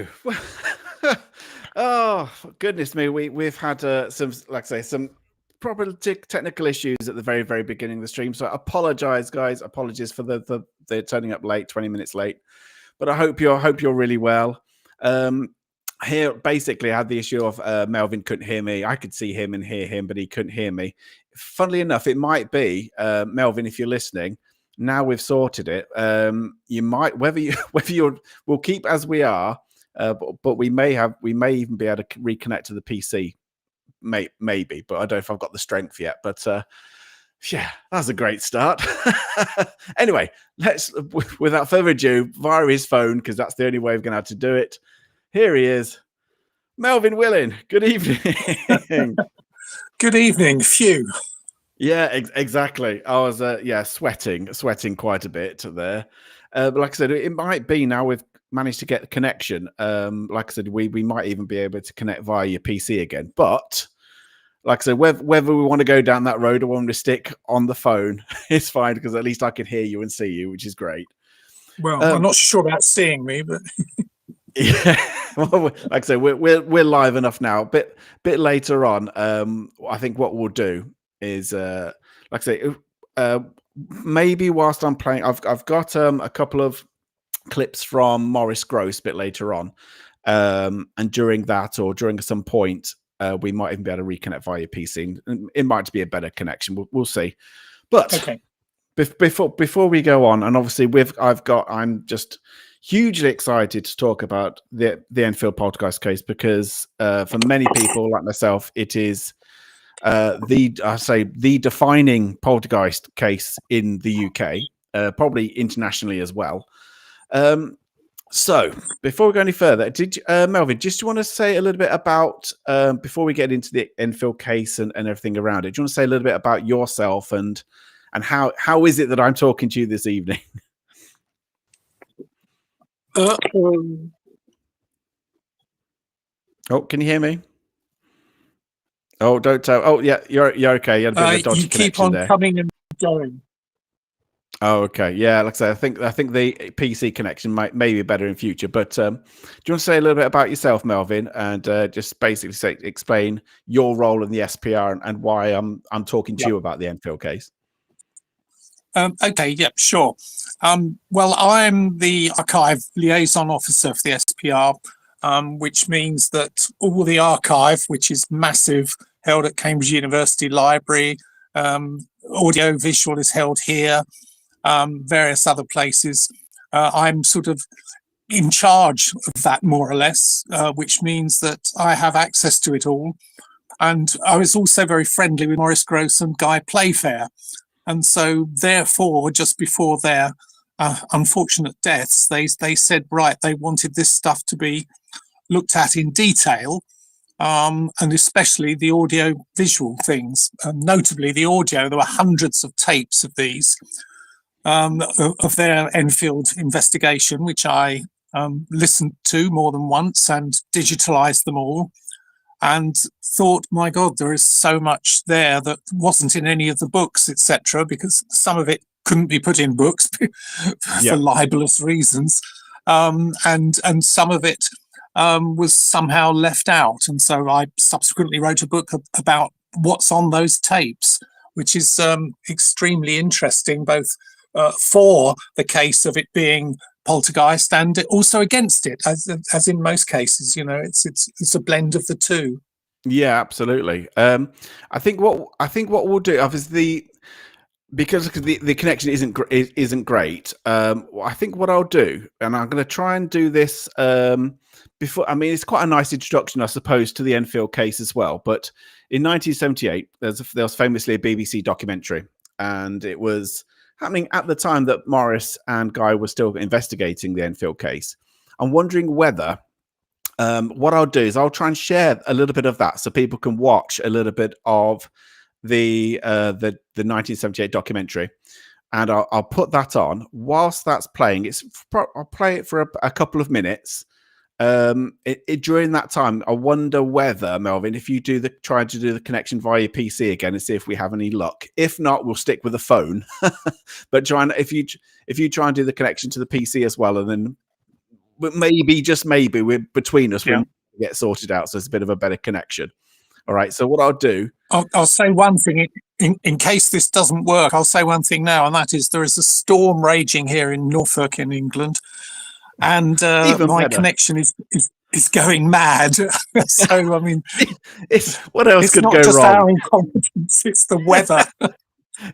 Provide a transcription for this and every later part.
you? Oh, goodness me. We've had some, like I say, some proper technical issues at the very, very beginning of the stream. So I apologize, guys. Apologies for the turning up late, 20 minutes late. But I hope you're really well. Here, basically, I had the issue of Melvyn couldn't hear me. I could see him and hear him, but he couldn't hear me. Funnily enough, it might be Melvyn, if you're listening. Now we've sorted it. You might we'll keep as we are, but we may even be able to reconnect to the PC, maybe. But I don't know if I've got the strength yet. But yeah, that's a great start. Anyway, let's without further ado, via his phone, because that's the only way we're going to have to do it. Here he is, Melvyn Willin. Good evening. Good evening. Phew. Yeah, exactly. I was sweating quite a bit there. But like I said, it might be now we've managed to get the connection. Like I said, we might even be able to connect via your PC again. But like I said, whether we want to go down that road or want to stick on the phone, it's fine because at least I can hear you and see you, which is great. Well, I'm not sure about seeing me, but yeah, well, like I said, we're live enough now. Bit later on, I think what we'll do is, like I say, maybe whilst I'm playing, I've got a couple of clips from Maurice Grosse a bit later on, and during that or during some point, we might even be able to reconnect via PC. It might be a better connection. We'll see. But okay. Before we go on, and obviously I'm just hugely excited to talk about the Enfield Poltergeist case because for many people like myself, it is the defining poltergeist case in the UK, probably internationally as well. So before we go any further, Melvyn, just want to say a little bit about before we get into the Enfield case and everything around it? Do you want to say a little bit about yourself and how is it that I'm talking to you this evening? Oh, can you hear me? Oh, don't tell. Oh, yeah, you're okay. You had a bit of a dodgy you keep on there. Coming and going. Oh, okay. Yeah, like I say, I think the PC connection may be better in future. But do you want to say a little bit about yourself, Melvyn, and just basically explain your role in the SPR and why I'm talking to you about the Enfield case? Okay, yeah, sure. Well, I'm the Archive Liaison Officer for the SPR, which means that all the archive, which is massive, held at Cambridge University Library, audio visual is held here, various other places. I'm sort of in charge of that, more or less, which means that I have access to it all. And I was also very friendly with Maurice Grosse and Lyon-Playfair. And so, therefore, just before their unfortunate deaths, they said, right, they wanted this stuff to be looked at in detail, and especially the audio-visual things. Notably, the audio, there were hundreds of tapes of these, of their Enfield investigation, which I listened to more than once and digitalised them all. And thought, my God, there is so much there that wasn't in any of the books, etc., because some of it couldn't be put in books for libelous reasons, and some of it was somehow left out. And so I subsequently wrote a book about what's on those tapes, which is extremely interesting, both for the case of it being poltergeist and also against it, as in most cases. You know, it's a blend of the two. Yeah, absolutely. I think what we'll do, obviously, because the connection isn't great. I think what I'll do, and I'm going to try and do this before. I mean, it's quite a nice introduction, I suppose, to the Enfield case as well. But in 1978, there was famously a BBC documentary, and it was happening at the time that Maurice and Guy were still investigating the Enfield case. I'm wondering whether what I'll do is I'll try and share a little bit of that so people can watch a little bit of the 1978 documentary, and I'll put that on whilst that's playing. I'll play it for a couple of minutes. During that time, I wonder whether, Melvyn, if you try to do the connection via your PC again and see if we have any luck. If not, we'll stick with the phone. But if you try and do the connection to the PC as well, and then maybe, just maybe, we're between us, Yeah. we'll get sorted out, so it's a bit of a better connection. All right. So what I'll do, I'll say one thing in case this doesn't work. I'll say one thing now, and that is there is a storm raging here in Norfolk, in England, and my connection is going mad. So I mean, what else it's could not go just wrong? our incompetence; it's the weather.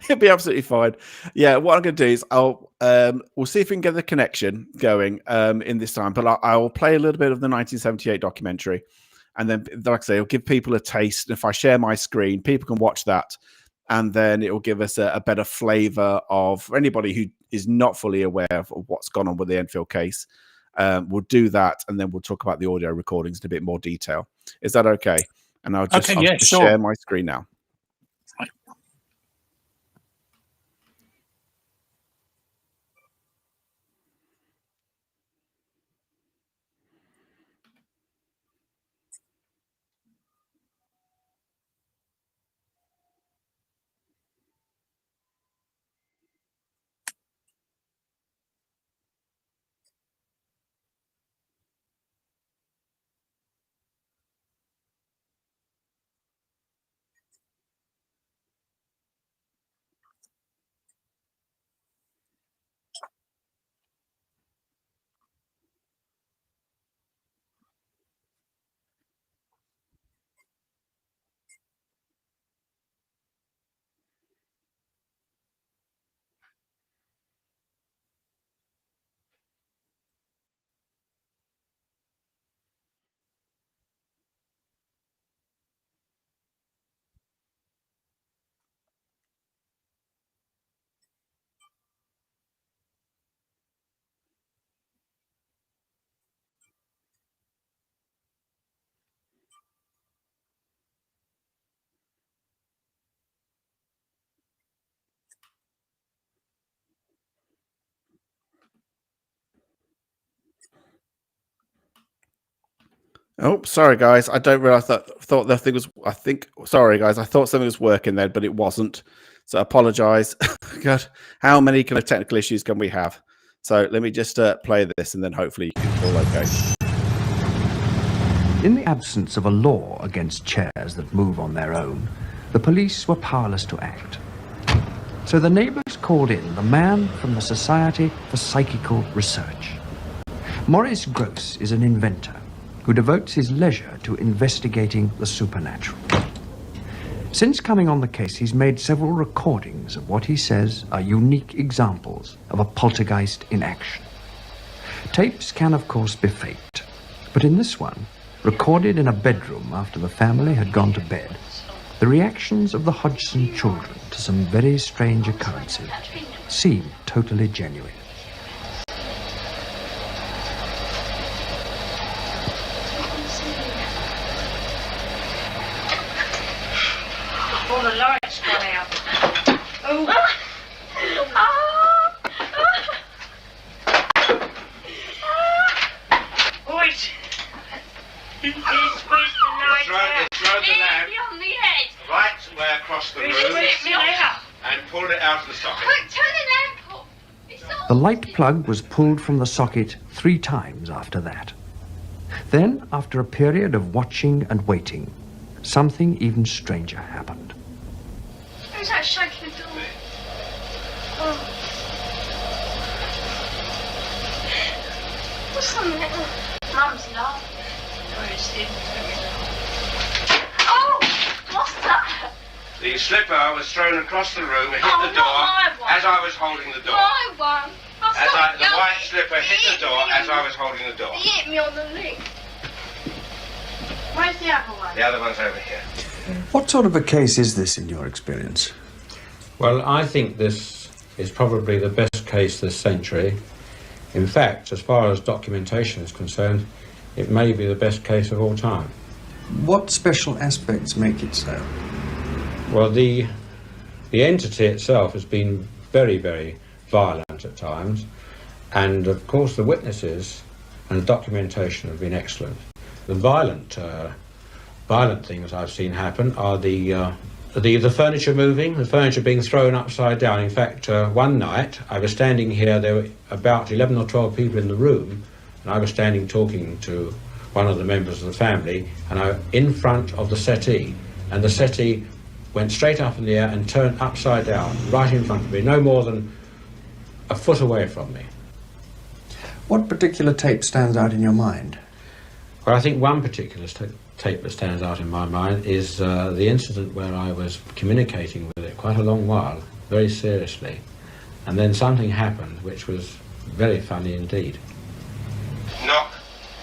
It'll be absolutely fine. Yeah, what I'm going to do is we'll see if we can get the connection going in this time. But I'll play a little bit of the 1978 documentary, and then, like I say, it'll give people a taste. And if I share my screen, people can watch that, and then it will give us a better flavour of anybody who is not fully aware of what's gone on with the Enfield case. We'll do that, and then we'll talk about the audio recordings in a bit more detail. Is that okay? And I'll just, sure. share my screen now. Oh, sorry, guys. I don't realize that. Thought that thing was. Sorry, guys. I thought something was working then, but it wasn't. So I apologize. God, how many kind of technical issues can we have? So let me just play this, and then hopefully it's all okay. In the absence of a law against chairs that move on their own, the police were powerless to act. So the neighbors called in the man from the Society for Psychical Research. Maurice Grosse is an inventor who devotes his leisure to investigating the supernatural. Since coming on the case, he's made several recordings of what he says are unique examples of a poltergeist in action. Tapes can, of course, be faked, but in this one, recorded in a bedroom after the family had gone to bed, the reactions of the Hodgson children to some very strange occurrences seem totally genuine. All the lights gone out. Oh. Boys. He's squeezed the light out. Throw the lamp on the head. right way across the room and pulled it out of the socket. Quick, turn the lamp off. The light plug was pulled from the socket 3 times after that. Then, after a period of watching and waiting, something even stranger happened. Who's that shaking the door? Oh. What's on there? Mum's laughing. Oh, what's that? The slipper was thrown across the room and hit Oh, the door not my one. as I was holding the door. My one. The white slipper hit the door as I was holding the door. He hit me on the leg. Where's the other one? The other one's over here. What sort of a case is this in your experience? Well, I think this is probably the best case this century. In fact, as far as documentation is concerned, it may be the best case of all time. What special aspects make it so? Well, the entity itself has been very, very violent at times, and of course the witnesses and the documentation have been excellent. The violent things I've seen happen are the furniture moving, the furniture being thrown upside down. In fact, one night I was standing here, there were about 11 or 12 people in the room, and I was standing talking to one of the members of the family, and I in front of the settee, and the settee went straight up in the air and turned upside down, right in front of me, no more than a foot away from me. What particular tape stands out in your mind? Well, I think one particular tape that stands out in my mind is the incident where I was communicating with it quite a long while, very seriously, and then something happened which was very funny indeed. Knock.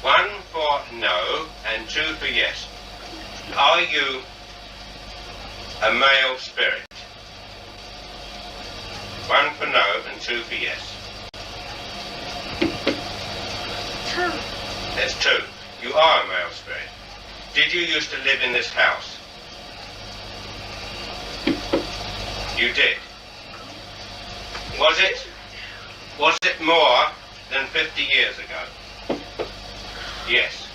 1 for no and 2 for yes. Are you a male spirit? 1 for no and 2 for yes. 2. There's 2. You are a male spirit. Did you used to live in this house? You did. Was it more than 50 years ago? Yes.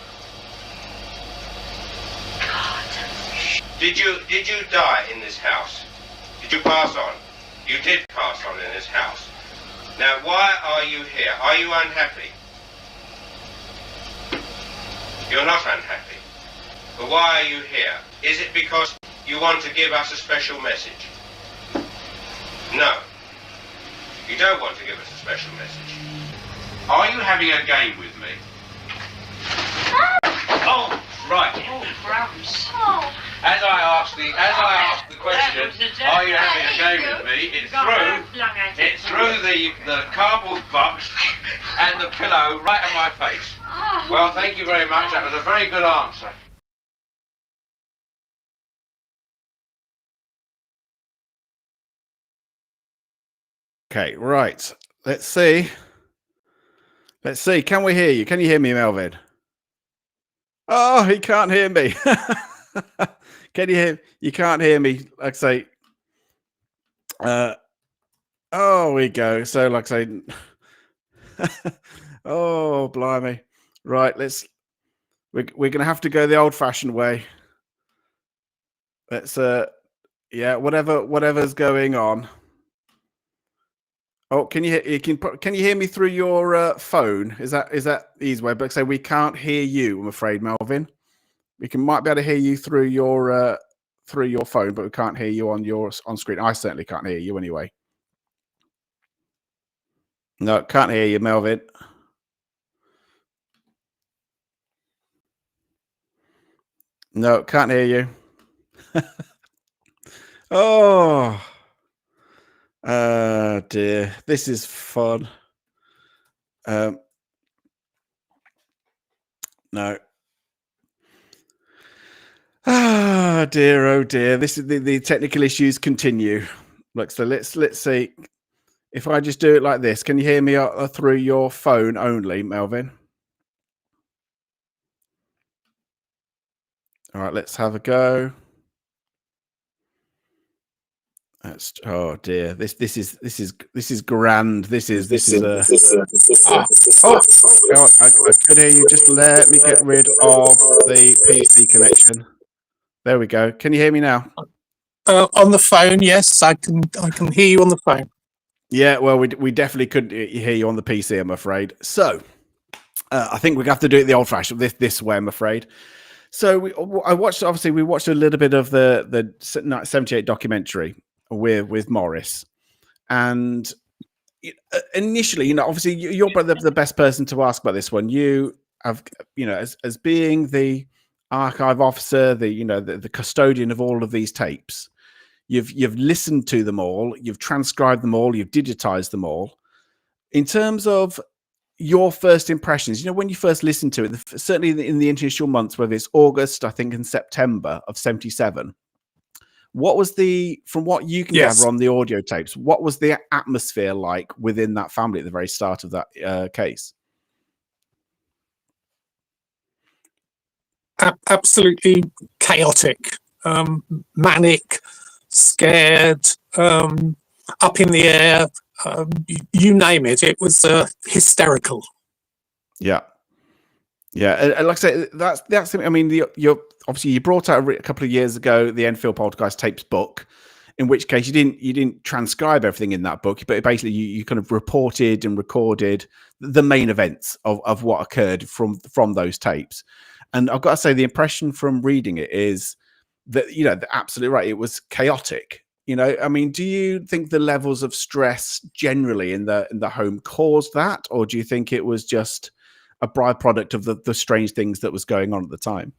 Did you die in this house? Did you pass on? You did pass on in this house. Now, why are you here? Are you unhappy? You're not unhappy. But why are you here? Is it because you want to give us a special message? No. You don't want to give us a special message. Are you having a game with me? Oh, right. Oh, crumbs. Oh. As I asked the question, are you having a game with me? It's through the cardboard box and the pillow right in my face. Well, thank you very much. That was a very good answer. Okay, right. Let's see. Can we hear you? Can you hear me, Melvyn? Oh, he can't hear me. Can you hear? You can't hear me. Like I say. Oh, we go. So, like I say. Oh, blimey! Right, we're gonna have to go the old-fashioned way. Let's yeah, whatever's going on. Oh, can you hear me through your phone? Is that easy way? But say we can't hear you. I'm afraid, Melvyn. We might be able to hear you through your phone, but we can't hear you on screen. I certainly can't hear you anyway. No, can't hear you, Melvyn. No, can't hear you. Oh. Dear, this is fun. No. Ah, dear, oh dear. This is the technical issues continue. Look, so let's see. If I just do it like this, can you hear me through your phone only, Melvyn? All right, let's have a go. Oh dear, this is grand. This is I could hear you. Just let me get rid of the PC connection. There we go. Can you hear me now? On the phone, yes, I can hear you on the phone. Yeah, well, we definitely couldn't hear you on the PC, I'm afraid. So I think we have to do it the old-fashioned this way, I'm afraid. So we watched a little bit of the 78 documentary with Maurice, and initially, obviously you're the best person to ask about this one. You have, as being the archive officer, the custodian of all of these tapes, you've listened to them all, you've transcribed them all, you've digitized them all. In terms of your first impressions, when you first listened to it, certainly in the initial months, whether it's August, I think, and September of 77. What was from what you can gather on the audio tapes, what was the atmosphere like within that family at the very start of that case? Absolutely chaotic, manic, scared, up in the air, you name it. It was hysterical. Yeah. And like I say, that's. I mean, you're obviously you brought out a couple of years ago the Enfield Poltergeist Tapes book. in which case you didn't transcribe everything in that book, but basically you kind of reported and recorded the main events of what occurred from those tapes. And I've got to say, the impression from reading it is that, you know, they're absolutely right. It was chaotic. You know, I mean, do you think the levels of stress generally in the home caused that, or do you think it was just a byproduct of the strange things that was going on at the time?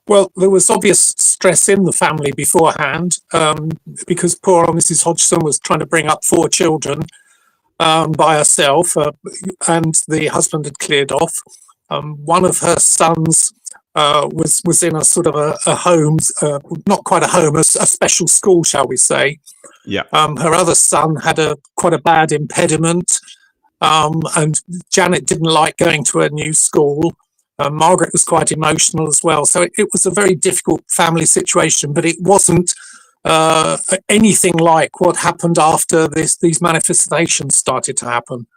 Well, there was obvious stress in the family beforehand, because poor old Mrs. Hodgson was trying to bring up 4 children by herself, and the husband had cleared off. One of her sons was in a sort of a home, not quite a home, a special school, shall we say. Yeah. Her other son had quite a bad impediment, and Janet didn't like going to a new school. Margaret was quite emotional as well. So it was a very difficult family situation, but it wasn't anything like what happened after these manifestations started to happen.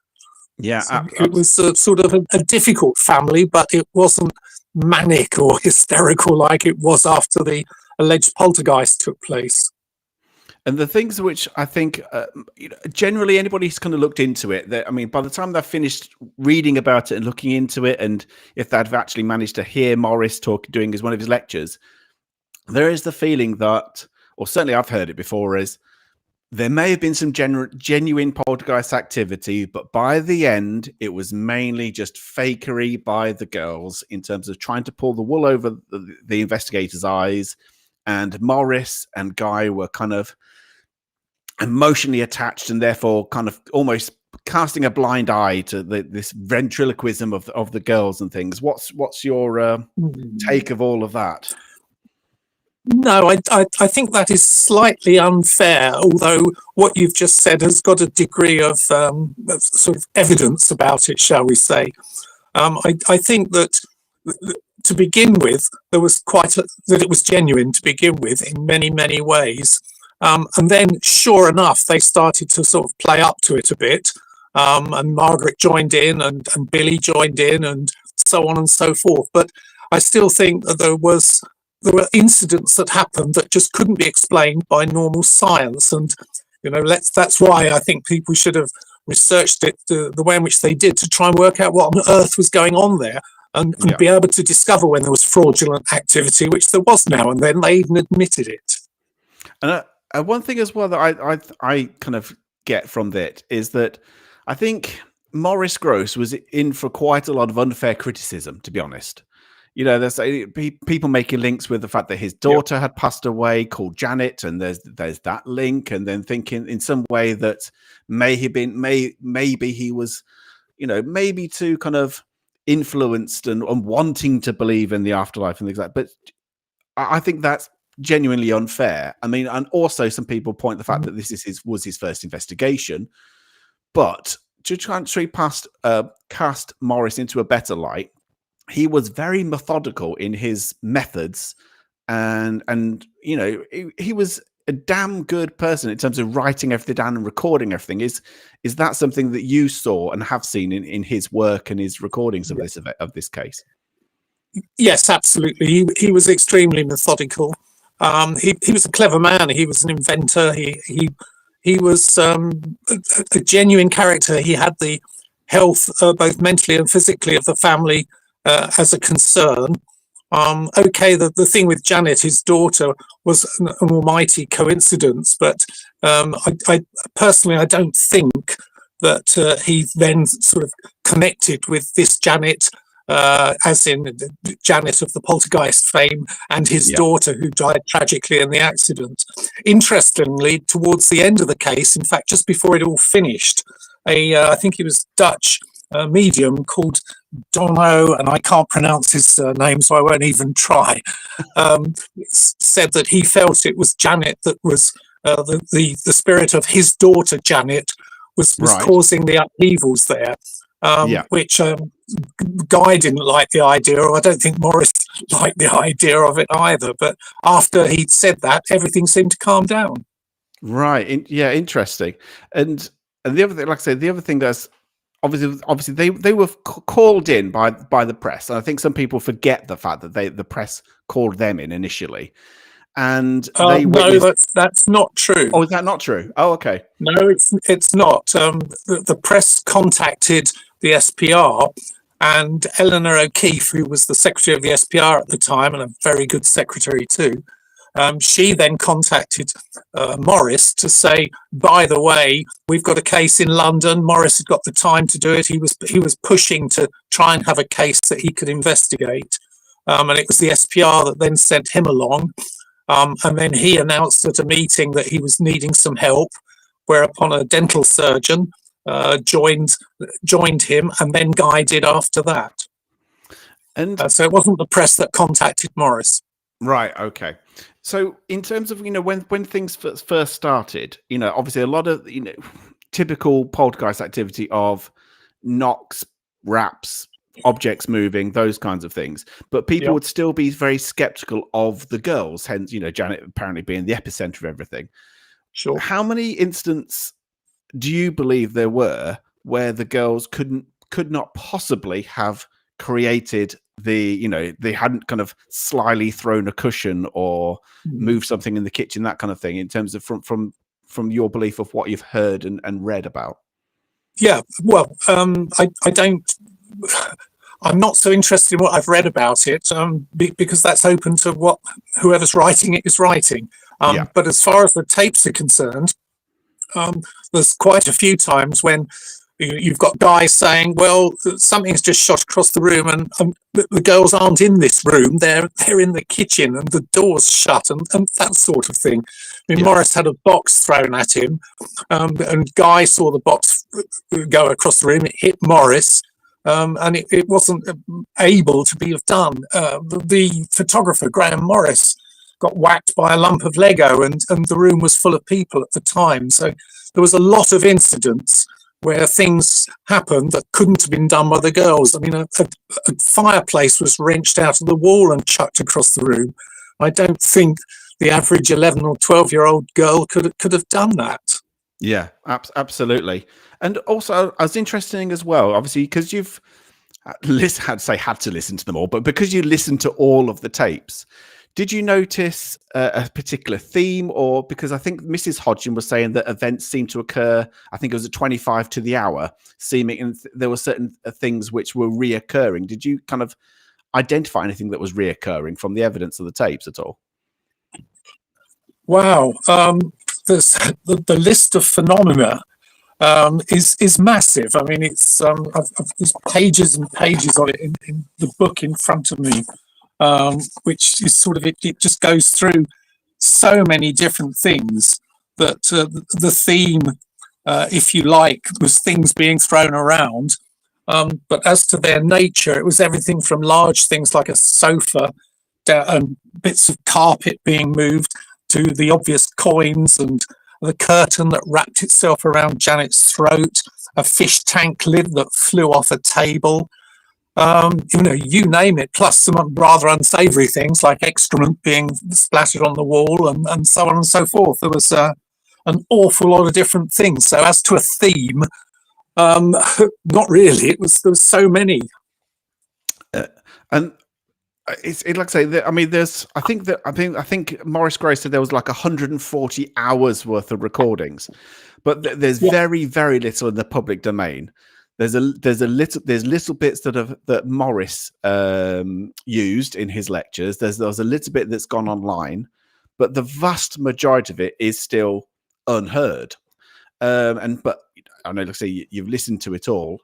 Yeah. So it was sort of a difficult family, but it wasn't manic or hysterical like it was after the alleged poltergeist took place. And the things which I think, you know, generally anybody who's kind of looked into it, I mean, by the time they've finished reading about it and looking into it, and if they've actually managed to hear Maurice doing one of his lectures, there is the feeling that, or certainly I've heard it before, is there may have been some genuine poltergeist activity, but by the end, it was mainly just fakery by the girls in terms of trying to pull the wool over the investigators' eyes. And Maurice and Guy were kind of emotionally attached, and therefore kind of almost casting a blind eye to this ventriloquism of the girls and things. What's your take of all of that? No, I think that is slightly unfair, although what you've just said has got a degree of sort of evidence about it, shall we say. I think that to begin with, there was that it was genuine to begin with in many, many ways. And then, sure enough, they started to sort of play up to it a bit. And Margaret joined in, and Billy joined in, and so on and so forth. But I still think that there were incidents that happened that just couldn't be explained by normal science. And, you know, that's why I think people should have researched it the way in which they did, to try and work out what on earth was going on there, and be able to discover when there was fraudulent activity, which there was now and then. They even admitted it. And one thing as well that I kind of get from that is that I think Maurice Grosse was in for quite a lot of unfair criticism, to be honest. You know, there's people making links with the fact that his daughter had passed away, called Janet, and there's that link, and then thinking in some way that maybe he was, you know, maybe too kind of influenced and wanting to believe in the afterlife and things like that. But I think that's genuinely unfair. I mean, and also some people point the fact that this was his first investigation, but to try and cast Maurice into a better light, he was very methodical in his methods, and you know, he was a damn good person in terms of writing everything down and recording everything. Is that something that you saw and have seen in his work and his recordings of this case? Yes, absolutely. He was extremely methodical. He was a clever man. He was an inventor. He was a genuine character. He had the health, both mentally and physically, of the family as a concern. Okay, the thing with Janet, his daughter, was an almighty coincidence, but I personally don't think that he then sort of connected with this Janet, as in Janet of the Poltergeist fame, and his daughter, who died tragically in the accident. Interestingly, towards the end of the case, in fact, just before it all finished, I think he was Dutch, medium called Dono, and I can't pronounce his name, so I won't even try, said that he felt it was Janet that was the spirit of his daughter Janet was causing the upheavals there. Which Guy didn't like the idea, or I don't think Maurice liked the idea of it either. But after he'd said that, everything seemed to calm down. Right. Interesting. And the other thing, like I said, the other thing that's obviously they were called in by the press. And I think some people forget the fact that the press called them in initially. and No, they witnessed. that's not true. Oh, is that not true? Oh, okay. No, it's not. The press contacted the SPR, and Eleanor O'Keefe, who was the secretary of the SPR at the time, and a very good secretary too, she then contacted Maurice to say, by the way, we've got a case in London. Maurice had got the time to do it. He was pushing to try and have a case that he could investigate, and it was the SPR that then sent him along. And then he announced at a meeting that he was needing some help, whereupon a dental surgeon joined him and then guided after that. And so it wasn't the press that contacted Maurice. Right. Okay. So in terms of, when things first started, obviously a lot of, typical poltergeist activity of knocks, raps, objects moving, those kinds of things, but people would still be very skeptical of the girls, hence Janet apparently being the epicenter of everything. Sure. How many instances do you believe there were where the girls could not possibly have created they hadn't kind of slyly thrown a cushion or moved something in the kitchen, that kind of thing, in terms of from your belief of what you've heard and read about? Yeah, well, I don't. I'm not so interested in what I've read about it, because that's open to what whoever's writing it is writing. But as far as the tapes are concerned, there's quite a few times when you've got guys saying, "Well, something's just shot across the room, and the girls aren't in this room; they're in the kitchen, and the door's shut, and that sort of thing." I mean, Maurice had a box thrown at him, and Guy saw the box go across the room. It hit Maurice, and it wasn't able to be done. The photographer, Graham Morris, got whacked by a lump of Lego, and the room was full of people at the time. So there was a lot of incidents where things happened that couldn't have been done by the girls. I mean, a fireplace was wrenched out of the wall and chucked across the room. I don't think the average 11 or 12-year-old girl could have done that. Yeah, absolutely. And also, as interesting as well, obviously, because you've had to listen to them all, but because you listened to all of the tapes, did you notice a particular theme? Or because I think Mrs. Hodgson was saying that events seemed to occur, I think it was at 25 to the hour, and there were certain things which were reoccurring. Did you kind of identify anything that was reoccurring from the evidence of the tapes at all? Wow. There's the list of phenomena is massive. I mean, it's there's pages and pages of it in the book in front of me, which is sort of it just goes through so many different things that the theme, if you like, was things being thrown around. But as to their nature, it was everything from large things like a sofa, and bits of carpet being moved, to the obvious coins and the curtain that wrapped itself around Janet's throat, a fish tank lid that flew off a table, you name it, plus some rather unsavory things like excrement being splattered on the wall and so on and so forth. There was an awful lot of different things. So as to a theme, not really. There was so many. And it's like I say, I mean, I think Maurice Grosse said there was like 140 hours worth of recordings, but there's very, very little in the public domain. There's little bits that Maurice used in his lectures. There's a little bit that's gone online, but the vast majority of it is still unheard. But I know, like I say, you've listened to it all.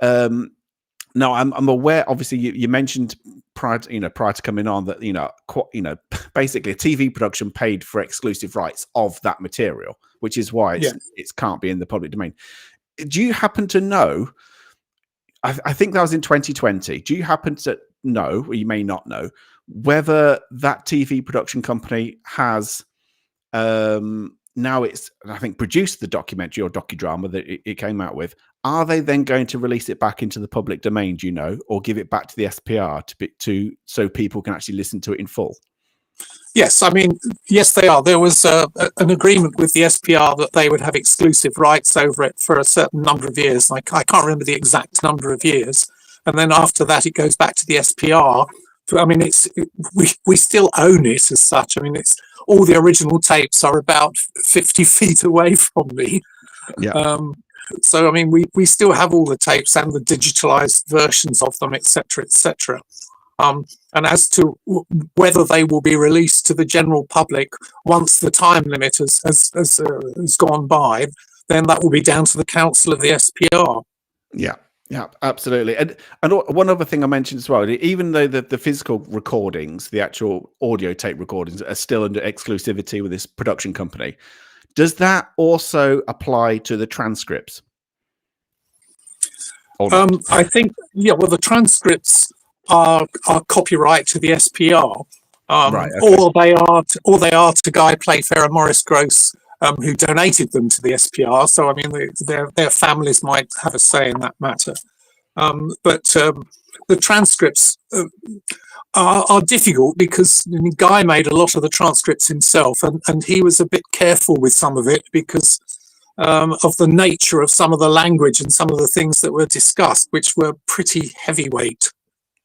No, I'm aware. Obviously, you mentioned prior to coming on that basically a TV production paid for exclusive rights of that material, which is why it can't be in the public domain. Do you happen to know? I think that was in 2020. Do you happen to know, or you may not know, whether that TV production company has now I think produced the documentary or docudrama that it came out with? Are they then going to release it back into the public domain, do you know, or give it back to the SPR so people can actually listen to it in full? Yes, I mean, yes, they are. There was an agreement with the SPR that they would have exclusive rights over it for a certain number of years. I can't remember the exact number of years. And then after that, it goes back to the SPR I mean, we still own it as such. I mean, it's all the original tapes are about 50 feet away from me. Yeah. So I mean, we still have all the tapes and the digitalized versions of them, etc., etc. And as to whether they will be released to the general public once the time limit has gone by, then that will be down to the council of the SPR. Yeah, absolutely. And one other thing I mentioned as well, even though the physical recordings, the actual audio tape recordings, are still under exclusivity with this production company, does that also apply to the transcripts? I think, yeah, well, the transcripts are copyright to the SPR, right, okay. or they are to Guy Playfair and Maurice Grosse, who donated them to the SPR. So I mean, their families might have a say in that matter. But the transcripts are difficult because I mean, Guy made a lot of the transcripts himself, and he was a bit careful with some of it because of the nature of some of the language and some of the things that were discussed, which were pretty heavyweight.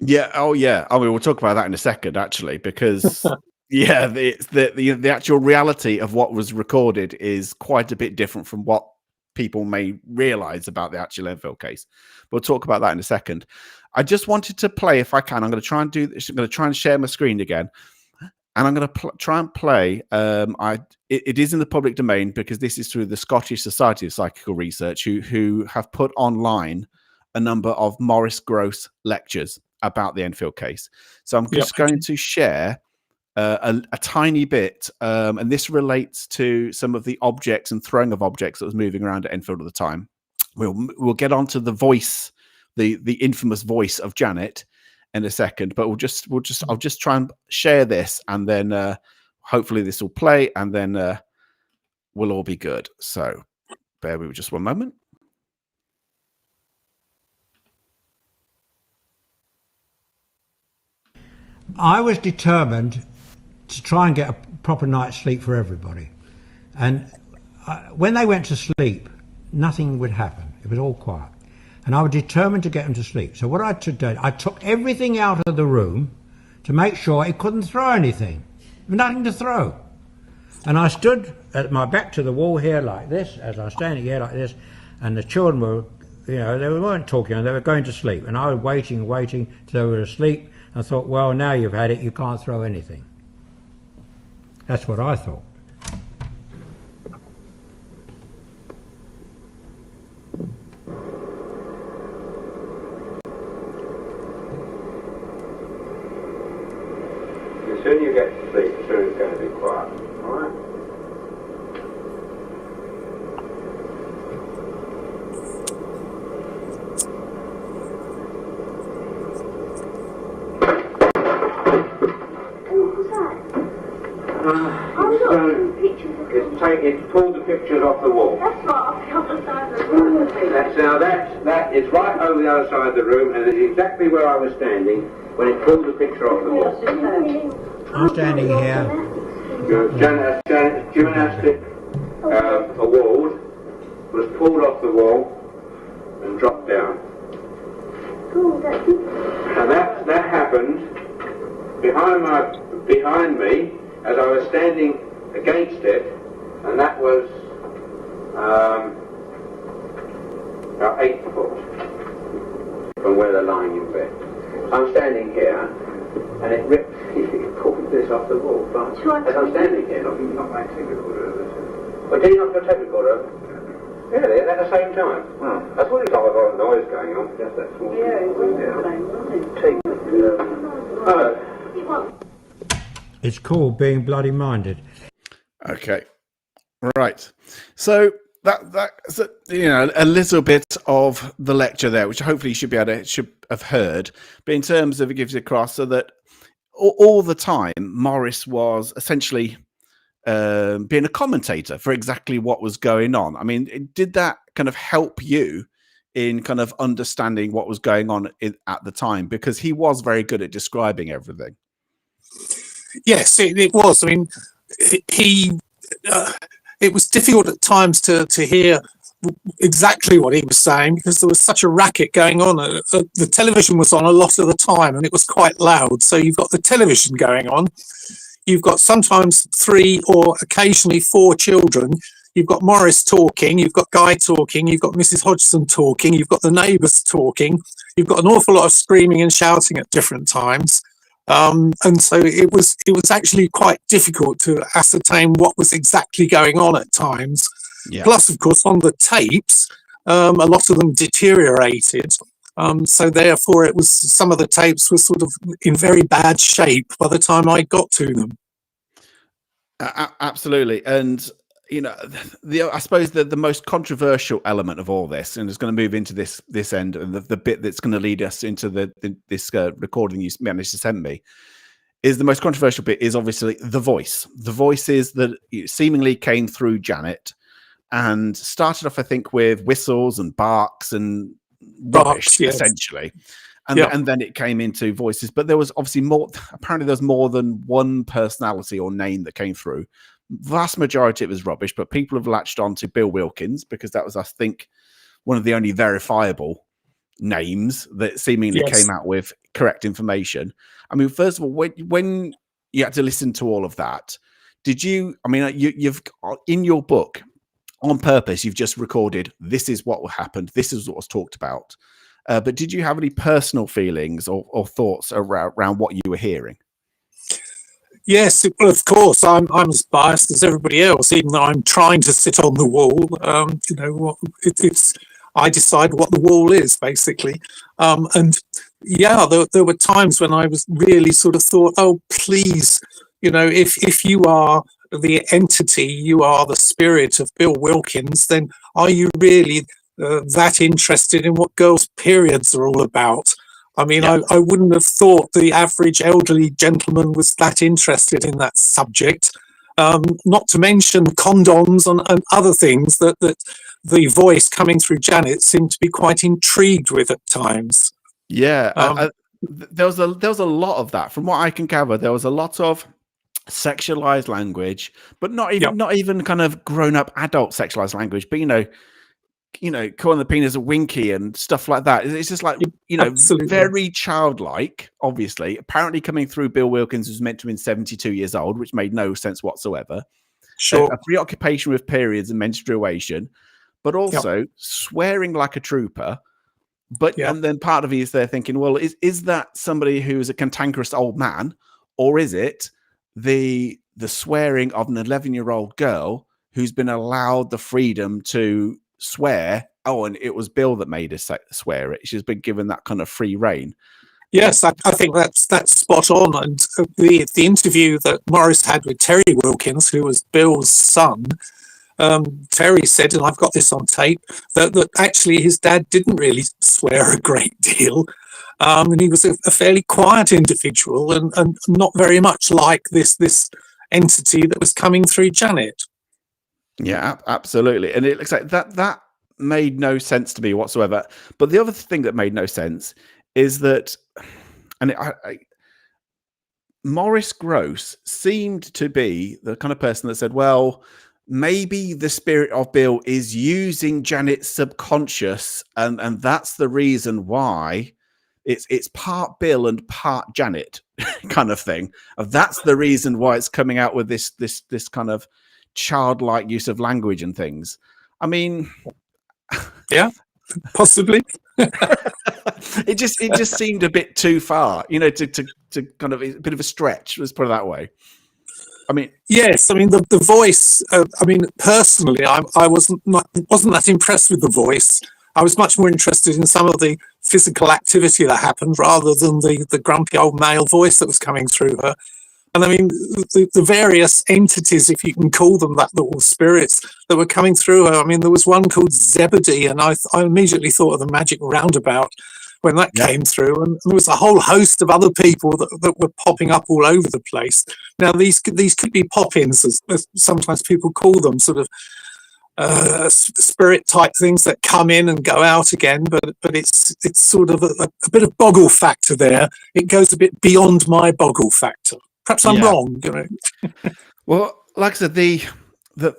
Yeah. Oh, yeah. I mean, we'll talk about that in a second, actually, because yeah, the actual reality of what was recorded is quite a bit different from what people may realize about the actual Enfield case. We'll talk about that in a second. I just wanted to play, if I can. I'm going to try and do this. I'm going to try and share my screen again. And I'm going to try and play. It is in the public domain because this is through the Scottish Society of Psychical Research, who have put online a number of Maurice Grosse lectures about the Enfield case. So I'm just going to share a tiny bit, and this relates to some of the objects and throwing of objects that was moving around at Enfield at the time. We'll get onto the voice, the infamous voice of Janet, in a second, but I'll just try and share this, and then hopefully this will play, and then we'll all be good. So bear with me just one moment. I was determined to try and get a proper night's sleep for everybody, and when they went to sleep, nothing would happen. It was all quiet. And I was determined to get them to sleep. So what I did, I took everything out of the room to make sure it couldn't throw anything. Nothing to throw. And I stood at my back to the wall here like this, as I was standing here like this, and the children were, you know, they weren't talking, they were going to sleep. And I was waiting till they were asleep. I thought, well, now you've had it, you can't throw anything. That's what I thought. As soon as you get to sleep, as soon as it's going to be quiet, all right? What was that? It's pulled the pictures off the wall. That's right, off the other side of the room. That is right over the other side of the room, and it's exactly where I was standing when it pulled the picture off the wall. I'm standing here. Your gymnastic award was pulled off the wall and dropped down. And that happened behind me as I was standing against it, and that was about 8 foot from where they're lying in bed. I'm standing here, and it ripped, it pulled this off the wall. But as I'm standing here, not my tape recorder. Well, did you not your tape recorder? Yeah, they're at the same time. Oh. I thought it was like a lot of noise going on. Just that small. Yeah, it was the same, wasn't it? Oh. It's called being bloody minded. Okay, right. So that's a little bit of the lecture there, which hopefully you should have heard. But in terms of it gives it across, so that all the time Maurice was essentially being a commentator for exactly what was going on. I mean, did that kind of help you in kind of understanding what was going on at the time? Because he was very good at describing everything. Yes, it was. I mean, it was difficult at times to hear exactly what he was saying, because there was such a racket going on. The television was on a lot of the time, and it was quite loud. So you've got the television going on. You've got sometimes 3 or occasionally 4 children. You've got Maurice talking. You've got Guy talking. You've got Mrs. Hodgson talking. You've got the neighbours talking. You've got an awful lot of screaming and shouting at different times. And so it was actually quite difficult to ascertain what was exactly going on at times. Yeah. Plus, of course, on the tapes, a lot of them deteriorated. So therefore, some of the tapes were sort of in very bad shape by the time I got to them. Absolutely. And, I suppose the most controversial element of all this, and it's going to move into this end, and the bit that's going to lead us into this recording you managed to send me, is the most controversial bit is obviously the voice. The voices that seemingly came through Janet and started off, I think, with whistles and barks and rubbish, yes. Essentially. And then it came into voices. But there was obviously more. Apparently, there's more than one personality or name that came through. Vast majority of it was rubbish, but people have latched on to Bill Wilkins because that was, I think, one of the only verifiable names that seemingly came out with correct information. I mean, first of all, when you had to listen to all of that, did you? I mean, you've in your book on purpose, you've just recorded this is what happened, this is what was talked about. But did you have any personal feelings or thoughts around what you were hearing? Yes, well, of course, I'm as biased as everybody else, even though I'm trying to sit on the wall. I decide what the wall is, basically. There were times when I was really sort of thought, oh, please, if you are the entity, you are the spirit of Bill Wilkins, then are you really that interested in what girls' periods are all about? I mean, I wouldn't have thought the average elderly gentleman was that interested in that subject, not to mention condoms and other things that the voice coming through Janet seemed to be quite intrigued with at times. Yeah, there was a lot of that. From what I can gather, there was a lot of sexualized language, but not even kind of grown-up adult sexualized language, but calling the penis a winky and stuff like that. It's just like, Absolutely. Very childlike, obviously. Apparently coming through Bill Wilkins was meant to have been 72 years old, which made no sense whatsoever. Sure. A preoccupation with periods and menstruation, but also swearing like a trooper. But and then part of me is there thinking, well, is that somebody who's a cantankerous old man, or is it the swearing of an 11-year-old girl who's been allowed the freedom to swear? Oh, and it was Bill that made her swear it. She's been given that kind of free reign. Yes, I think that's spot on. And the interview that Maurice had with Terry Wilkins, who was Bill's son, Terry said, and I've got this on tape, that actually his dad didn't really swear a great deal. And he was a fairly quiet individual and not very much like this entity that was coming through Janet. Yeah, absolutely. And it looks like that made no sense to me whatsoever. But the other thing that made no sense is that, and Maurice Grosse seemed to be the kind of person that said, well, maybe the spirit of Bill is using Janet's subconscious, and that's the reason why it's part Bill and part Janet kind of thing. That's the reason why it's coming out with this kind of childlike use of language and things. I mean, yeah, possibly. it just seemed a bit too far, to kind of a bit of a stretch. Let's put it that way. I mean, yes. I mean, the voice. I mean, personally, I wasn't that impressed with the voice. I was much more interested in some of the physical activity that happened rather than the grumpy old male voice that was coming through her. And I mean, the various entities, if you can call them that, or spirits that were coming through her. I mean, there was one called Zebedee, and I immediately thought of the magic roundabout when that came through. And there was a whole host of other people that were popping up all over the place. Now, these could be pop-ins, as sometimes people call them, sort of spirit type things that come in and go out again, but it's sort of a bit of boggle factor there. It goes a bit beyond my boggle factor. Perhaps I'm wrong. Well, like I said,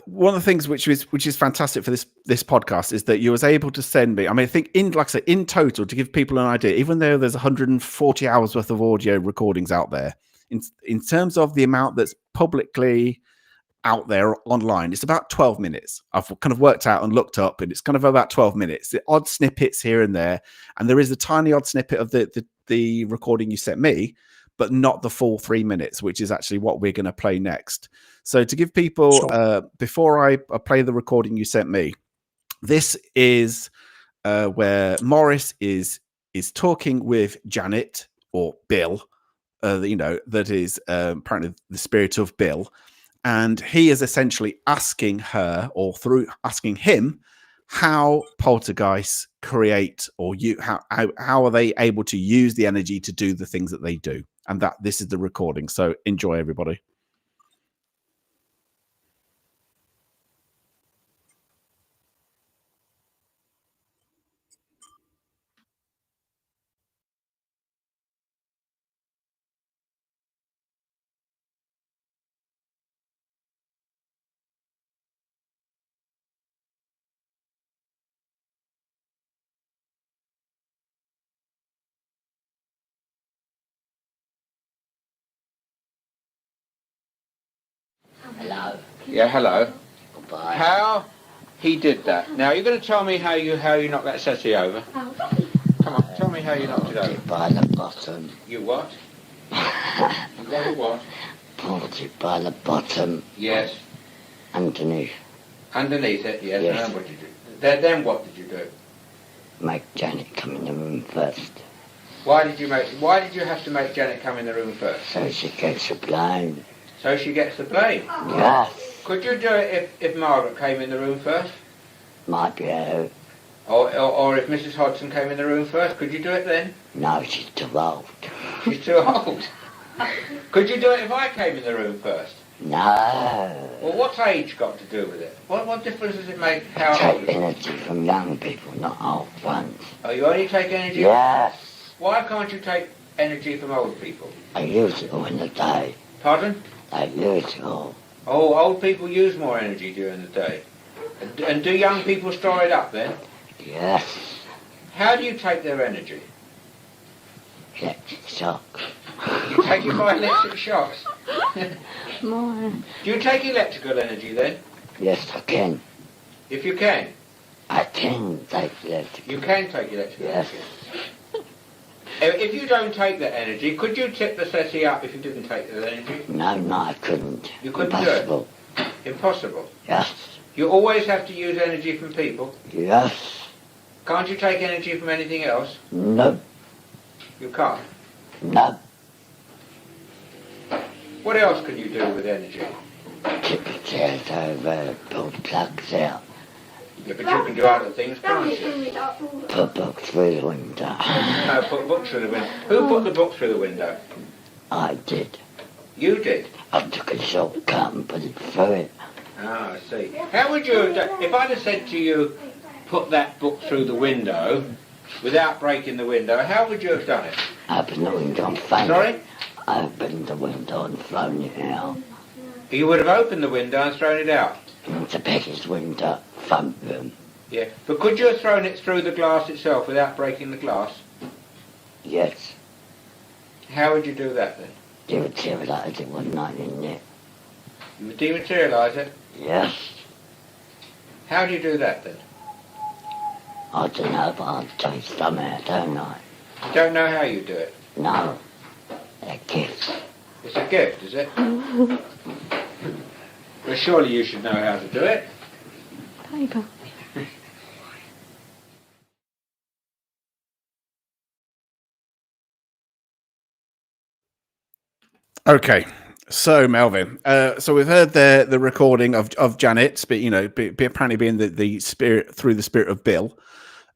one of the things which is fantastic for this podcast is that you was able to send me. I mean, I think like I say, in total, to give people an idea, even though there's 140 hours worth of audio recordings out there, in terms of the amount that's publicly out there online, it's about 12 minutes. I've kind of worked out and looked up, and it's kind of about 12 minutes. The odd snippets here and there, and there is a tiny odd snippet of the recording you sent me, but not the full 3 minutes, which is actually what we're going to play next. So to give people, before I play the recording you sent me, this is where Maurice is talking with Janet, or Bill, that is apparently the spirit of Bill. And he is essentially asking her, or through asking him, how poltergeists create, or how are they able to use the energy to do the things that they do. And that this is the recording. So enjoy, everybody. Hello. Yeah, hello. Goodbye. How he did that. Now, you're going to tell me how you knocked that settee over. Come on, tell me how you knocked it over. It by the bottom. You what? You got it what? Pulled it by the bottom. Yes. Underneath. Underneath it, yes. Yes. And what did you do? Then what did you do? Make Janet come in the room first. Why did you have to make Janet come in the room first? So she gets the blame. So she gets the blame? Yes. Could you do it if Margaret came in the room first? Might be her. Or if Mrs. Hodgson came in the room first, could you do it then? No, she's too old. She's too old. Could you do it if I came in the room first? No. Well, what's age got to do with it? What difference does it make how old? Take energy from young people, not old ones. Oh, you only take energy? Yes. Why can't you take energy from old people? I use it all in the day. Pardon? I use it all. Oh, old people use more energy during the day. And do young people store it up then? Yes. How do you take their energy? Electric shock. You take it by electric shocks? More. Do you take electrical energy then? Yes, I can. If you can? I can take electric. You can take electrical Yes. energy? If you don't take that energy, could you tip the settee up if you didn't take that energy? No, I couldn't. You couldn't Impossible. do it? Impossible? Yes. You always have to use energy from people? Yes. Can't you take energy from anything else? No. You can't? No. What else can you do with energy? Tip the chairs over, pull the plugs out, Yeah, but you can do other things, can't you? put books through the window. No, put a book through the window. Who put the book through the window? I did. You did? I took a shortcut and put it through it. Ah, I see. How would you have done, if I'd have said to you, put that book through the window, without breaking the window, how would you have done it? Opened the window and thrown Sorry? it. Opened the window and thrown it out. You would have opened the window and thrown it out? Into Becky's window, front room. Yeah. But could you have thrown it through the glass itself without breaking the glass? Yes. How would you do that then? Dematerialised it one night in there. You would dematerialise it? Yes. How do you do that then? I don't know, but I'll tell you somehow, don't I? You don't know how you do it? No. A gift. It's a gift, is it? Well, surely you should know how to do it. Paper. Okay, so Melvyn, so we've heard the recording of Janet, but apparently being the spirit through the spirit of Bill.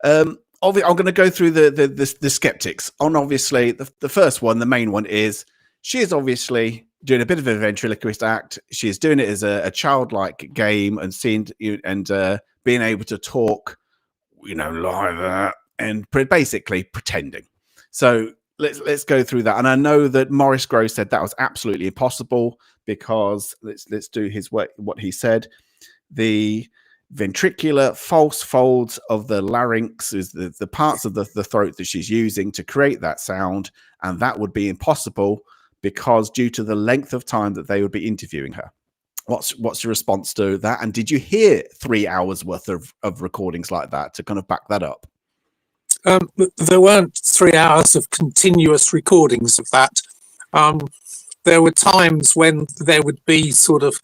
I'm going to go through the skeptics. Obviously, the first one, the main one, is she is obviously doing a bit of a ventriloquist act. She is doing it as a childlike game and seeing and being able to talk, like that, and basically pretending. So let's go through that. And I know that Maurice Grosse said that was absolutely impossible, because let's do what he said. the ventricular false folds of the larynx is the parts of the throat that she's using to create that sound, and that would be impossible because due to the length of time that they would be interviewing her. What's your response to that? And did you hear 3 hours worth of recordings like that to kind of back that up? There weren't 3 hours of continuous recordings of that. There were times when there would be sort of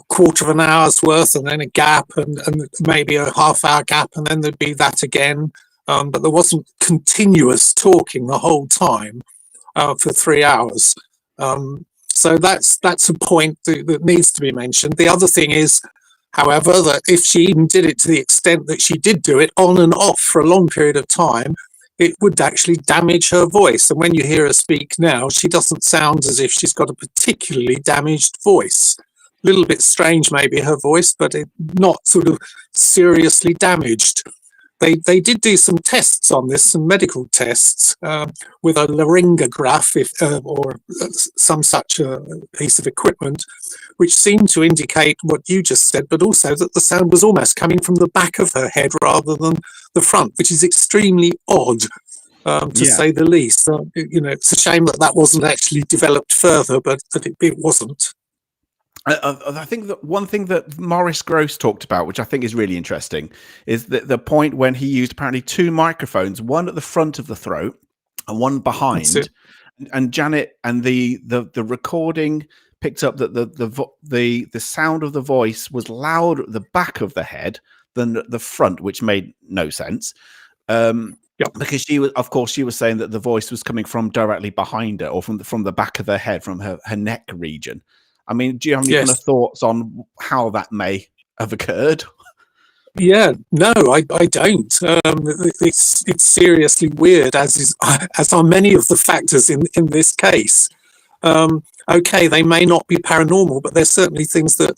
quarter of an hour's worth and then a gap and maybe a half-hour gap, and then there'd be that again. But there wasn't continuous talking the whole time for 3 hours. So that's a point that needs to be mentioned. The other thing is, however, that if she even did it to the extent that she did do it on and off for a long period of time, it would actually damage her voice. And when you hear her speak now, she doesn't sound as if she's got a particularly damaged voice. A little bit strange, maybe, her voice, but not sort of seriously damaged. They did do some tests on this, some medical tests with a laryngograph or some such piece of equipment, which seemed to indicate what you just said, but also that the sound was almost coming from the back of her head rather than the front, which is extremely odd, to say the least. It's a shame that wasn't actually developed further, but it wasn't. I think that one thing that Maurice Grosse talked about, which I think is really interesting, is that the point when he used apparently 2 microphones, one at the front of the throat and one behind, and Janet and the recording picked up that the sound of the voice was louder at the back of the head than the front, which made no sense. Because she was saying that the voice was coming from directly behind her or from the back of her head, from her neck region. I mean, do you have any kind of thoughts on how that may have occurred? Yeah, no, I don't. It's seriously weird, as are many of the factors in this case. Okay, they may not be paranormal, but there's certainly things that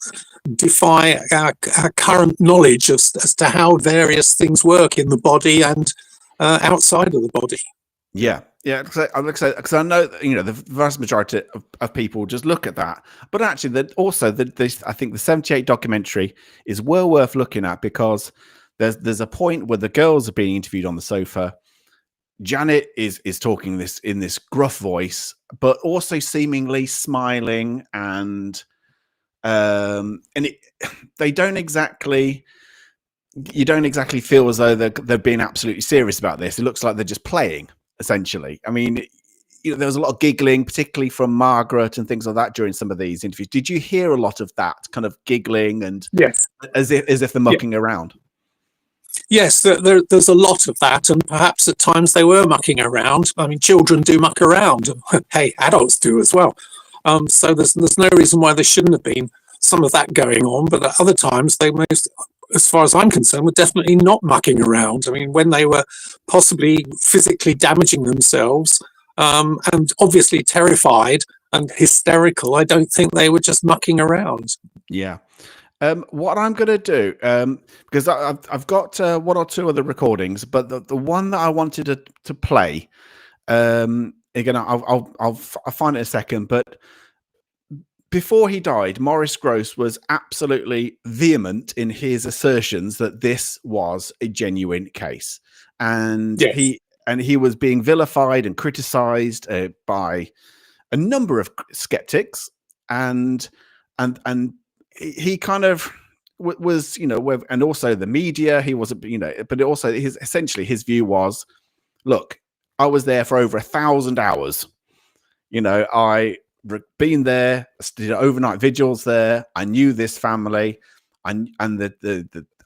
defy our current knowledge as to how various things work in the body and outside of the body. Yeah, because I know that, the vast majority of people just look at that, but actually, I think the 78 documentary is well worth looking at, because there's a point where the girls are being interviewed on the sofa. Janet is talking in this gruff voice, but also seemingly smiling, and you don't exactly feel as though they're being absolutely serious about this. It looks like they're just playing, essentially. I mean, there was a lot of giggling, particularly from Margaret and things like that during some of these interviews. Did you hear a lot of that kind of giggling and as if they're mucking around? Yes, there's a lot of that, and perhaps at times they were mucking around. I mean, children do muck around. Hey, adults do as well. So there's no reason why there shouldn't have been some of that going on. But at other times, as far as I'm concerned, were definitely not mucking around. I mean, when they were possibly physically damaging themselves and obviously terrified and hysterical, I don't think they were just mucking around. Yeah. What I'm going to do, because I've got one or two other recordings, but the one that I wanted to play, again, I'll find it in a second, but before he died, Maurice Grosse was absolutely vehement in his assertions that this was a genuine case, and he was being vilified and criticized by a number of skeptics, and he kind of was, and also the media. He was, but also essentially his view was, look, I was there for over 1,000 hours. I been there, did overnight vigils there. I knew this family, and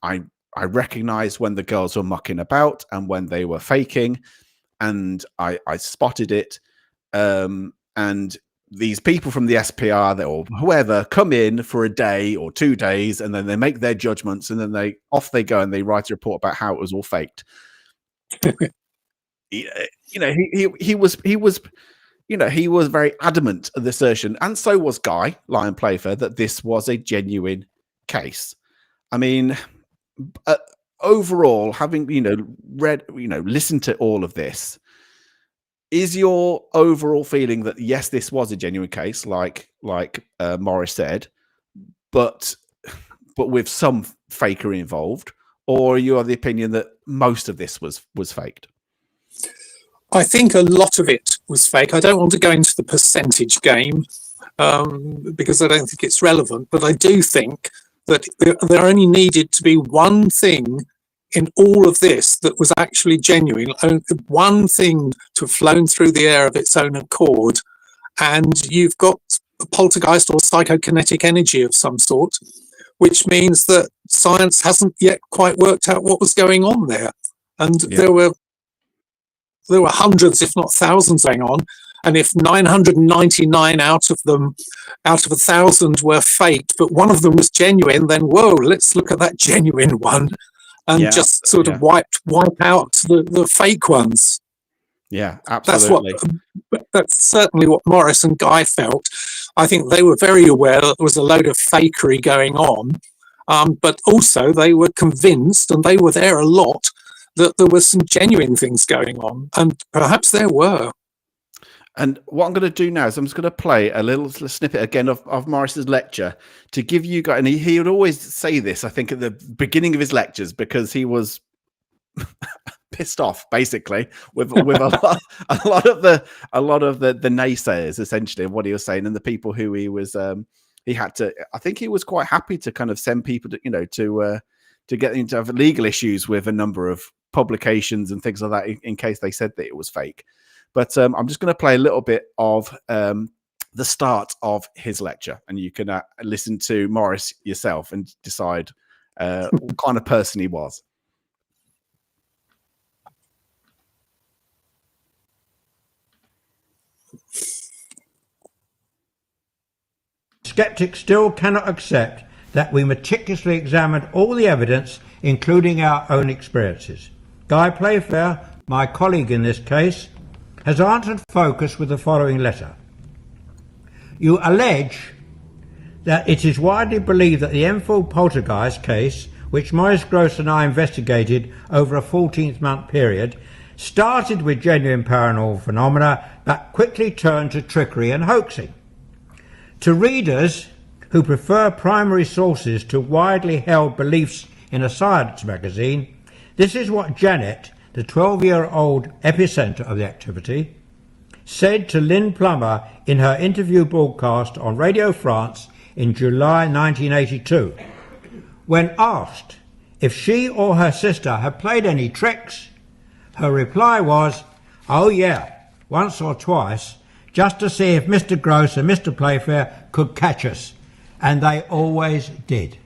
I recognized when the girls were mucking about and when they were faking, and I spotted it. And these people from the SPR or whoever come in for a day or 2 days, and then they make their judgments, and then off they go and they write a report about how it was all faked. He was very adamant of the assertion, and so was Guy Lyon-Playfair, that this was a genuine case. I mean, overall, having listened to all of this, is your overall feeling that yes, this was a genuine case, like Maurice said, but but with some fakery involved, or are you of the opinion that most of this was faked? I think a lot of it was fake. I don't want to go into the percentage game because I don't think it's relevant, but I do think that there only needed to be one thing in all of this that was actually genuine, one thing to have flown through the air of its own accord, and you've got a poltergeist or psychokinetic energy of some sort, which means that science hasn't yet quite worked out what was going on there. And there were hundreds, if not thousands, going on. And if 999 out of 1,000 were faked, but one of them was genuine, then whoa, let's look at that genuine one and just sort of wipe out the fake ones. Yeah, absolutely. That's certainly what Maurice and Guy felt. I think they were very aware that there was a load of fakery going on, but also they were convinced, and they were there a lot, that there were some genuine things going on, and perhaps there were. And what I'm going to do now is I'm just going to play a little snippet again of Maurice's lecture to give you guys, and he would always say this, I think, at the beginning of his lectures, because he was pissed off basically with a lot of the naysayers, essentially, of what he was saying, and the people who he was he had to. I think he was quite happy to kind of send people to to get into have legal issues with a number of publications and things like that in case they said that it was fake. But I'm just going to play a little bit of the start of his lecture, and you can listen to Maurice yourself and decide what kind of person he was. Skeptics still cannot accept that we meticulously examined all the evidence, including our own experiences. Guy Playfair, my colleague in this case, has answered Focus with the following letter. You allege that it is widely believed that the Enfield Poltergeist case, which Maurice, Grosse and I investigated over a 14-month period, started with genuine paranormal phenomena but quickly turned to trickery and hoaxing. To readers who prefer primary sources to widely held beliefs in a science magazine, this is what Janet, the 12-year-old epicenter of the activity, said to Lynn Plummer in her interview broadcast on Radio France in July 1982. When asked if she or her sister had played any tricks, her reply was, "Oh yeah, once or twice, just to see if Mr. Grosse and Mr. Playfair could catch us, and they always did."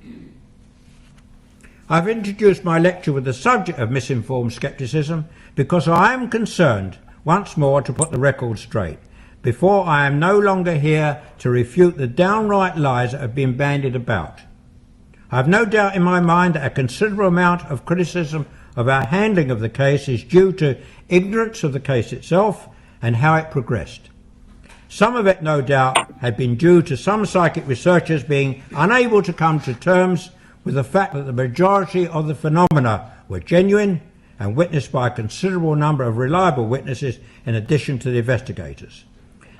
I've introduced my lecture with the subject of misinformed scepticism because I am concerned, once more, to put the record straight, before I am no longer here to refute the downright lies that have been bandied about. I have no doubt in my mind that a considerable amount of criticism of our handling of the case is due to ignorance of the case itself and how it progressed. Some of it, no doubt, had been due to some psychic researchers being unable to come to terms with the fact that the majority of the phenomena were genuine and witnessed by a considerable number of reliable witnesses in addition to the investigators.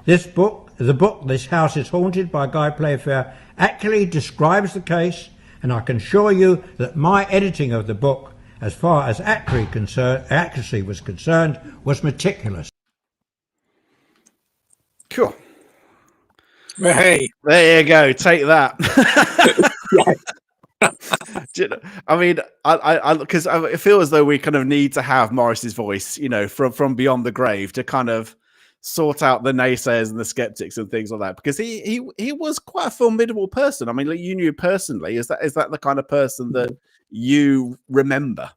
The book, This House is Haunted by Guy Playfair, accurately describes the case, and I can assure you that my editing of the book, as far as accuracy was concerned, was meticulous. Cool. Well, hey, there you go. Take that. I mean, I because I feel as though we kind of need to have Maurice's voice, from beyond the grave to kind of sort out the naysayers and the skeptics and things like that. Because he was quite a formidable person. I mean, like, you knew personally. Is that the kind of person that you remember?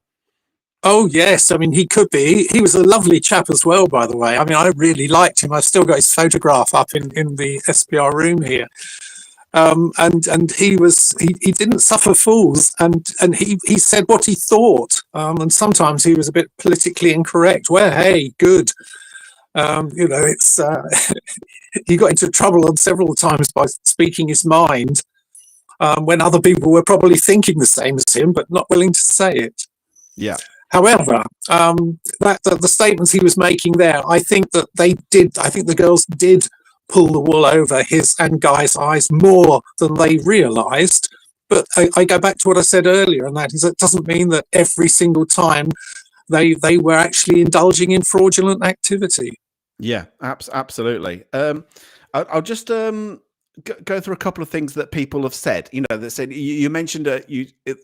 Oh, yes. I mean, he could be. He was a lovely chap as well, by the way. I mean, I really liked him. I've still got his photograph up in the SPR room here. And he didn't suffer fools, and he said what he thought. And sometimes he was a bit politically incorrect. Well, hey, good. It's he got into trouble on several times by speaking his mind when other people were probably thinking the same as him, but not willing to say it. Yeah. However, the statements he was making there, I think that they did. I think the girls did pull the wool over his and Guy's eyes more than they realised. but I go back to what I said earlier, and that is, it doesn't mean that every single time they were actually indulging in fraudulent activity. Yeah, absolutely. I'll just go through a couple of things that people have said. You know, that said you mentioned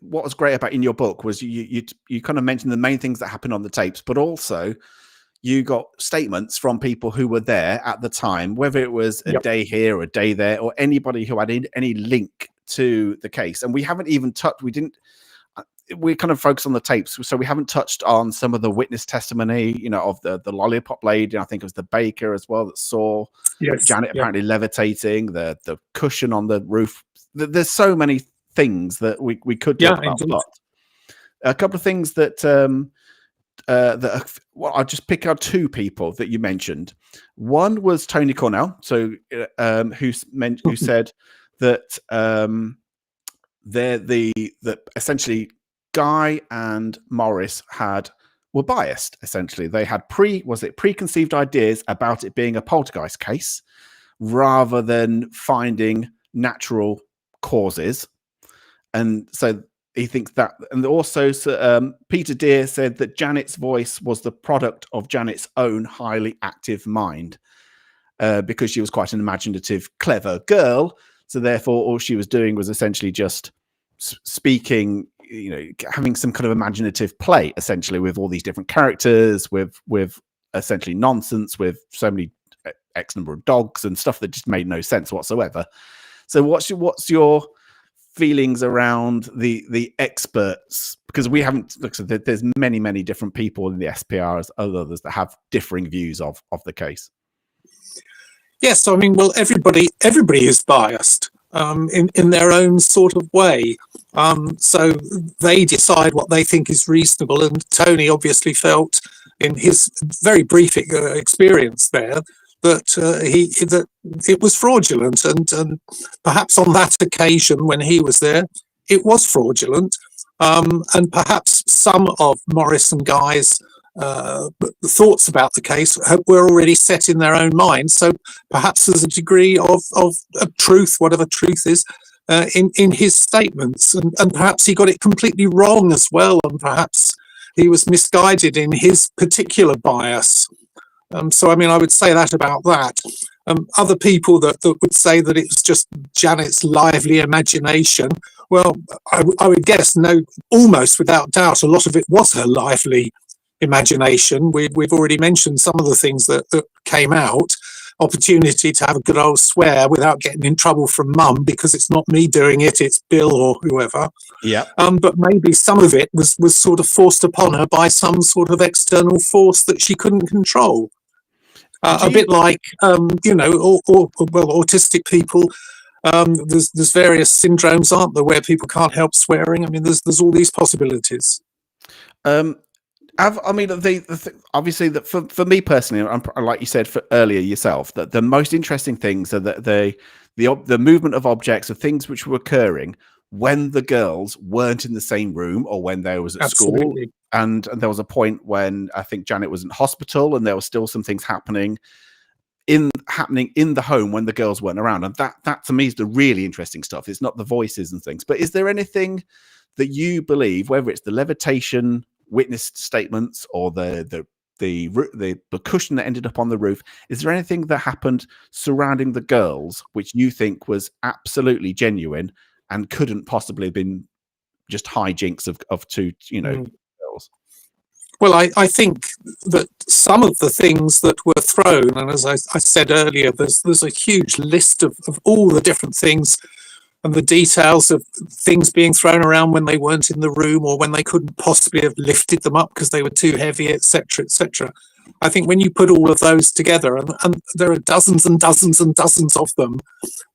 what was great about in your book was you kind of mentioned the main things that happened on the tapes, but also you got statements from people who were there at the time, whether it was a day here or a day there, or anybody who had any link to the case. And we haven't even touched. We kind of focus on the tapes, so we haven't touched on some of the witness testimony, you know, of the lollipop lady. I think it was the baker as well that saw Janet apparently levitating, the cushion on the roof. There's so many things that we could talk about. But a couple of things that I'll just pick out two people that you mentioned. One was Tony Cornell, so who said that that essentially Guy and Maurice were biased. Essentially, they had preconceived ideas about it being a poltergeist case rather than finding natural causes, and so he thinks that. And also, Peter Deere said that Janet's voice was the product of Janet's own highly active mind, because she was quite an imaginative, clever girl. So therefore, all she was doing was essentially just speaking, you know, having some kind of imaginative play, essentially, with all these different characters, with essentially nonsense, with so many X number of dogs and stuff that just made no sense whatsoever. So what's your feelings around the experts? Because we haven't looked at there's many different people in the SPR as others that have differing views of the case. Yes, I mean, well, everybody is biased in their own sort of way. So they decide what they think is reasonable, and Tony obviously felt, in his very brief experience there, that it was fraudulent, and perhaps on that occasion when he was there, it was fraudulent, and perhaps some of Maurice and Guy's thoughts about the case were already set in their own minds. So perhaps there's a degree of truth, whatever truth is, in his statements, and perhaps he got it completely wrong as well, and perhaps he was misguided in his particular bias. So I mean, I would say that about that. Other people that would say that it was just Janet's lively imagination, well, I would guess, no, almost without doubt, a lot of it was her lively imagination. We've already mentioned some of the things that came out. Opportunity to have a good old swear without getting in trouble from mum, because it's not me doing it, it's Bill or whoever. Yeah. But maybe some of it was sort of forced upon her by some sort of external force that she couldn't control. A bit like, you know, or autistic people. There's various syndromes, aren't there, where people can't help swearing. I mean, there's all these possibilities. I mean, obviously, that for me personally, like you said earlier yourself, that the most interesting things are that the movement of objects, of things which were occurring when the girls weren't in the same room, or when they was at school. And there was a point when I think Janet was in hospital, and there were still some things happening in the home when the girls weren't around. And that to me is the really interesting stuff. It's not the voices and things. But is there anything that you believe, whether it's the levitation witness statements or the cushion that ended up on the roof, is there anything that happened surrounding the girls which you think was absolutely genuine and couldn't possibly have been just hijinks of two, you know, girls? Well, I think that some of the things that were thrown, and as I said earlier, there's a huge list of all the different things and the details of things being thrown around when they weren't in the room, or when they couldn't possibly have lifted them up because they were too heavy, etc., etc. I think when you put all of those together, and there are dozens and dozens and dozens of them,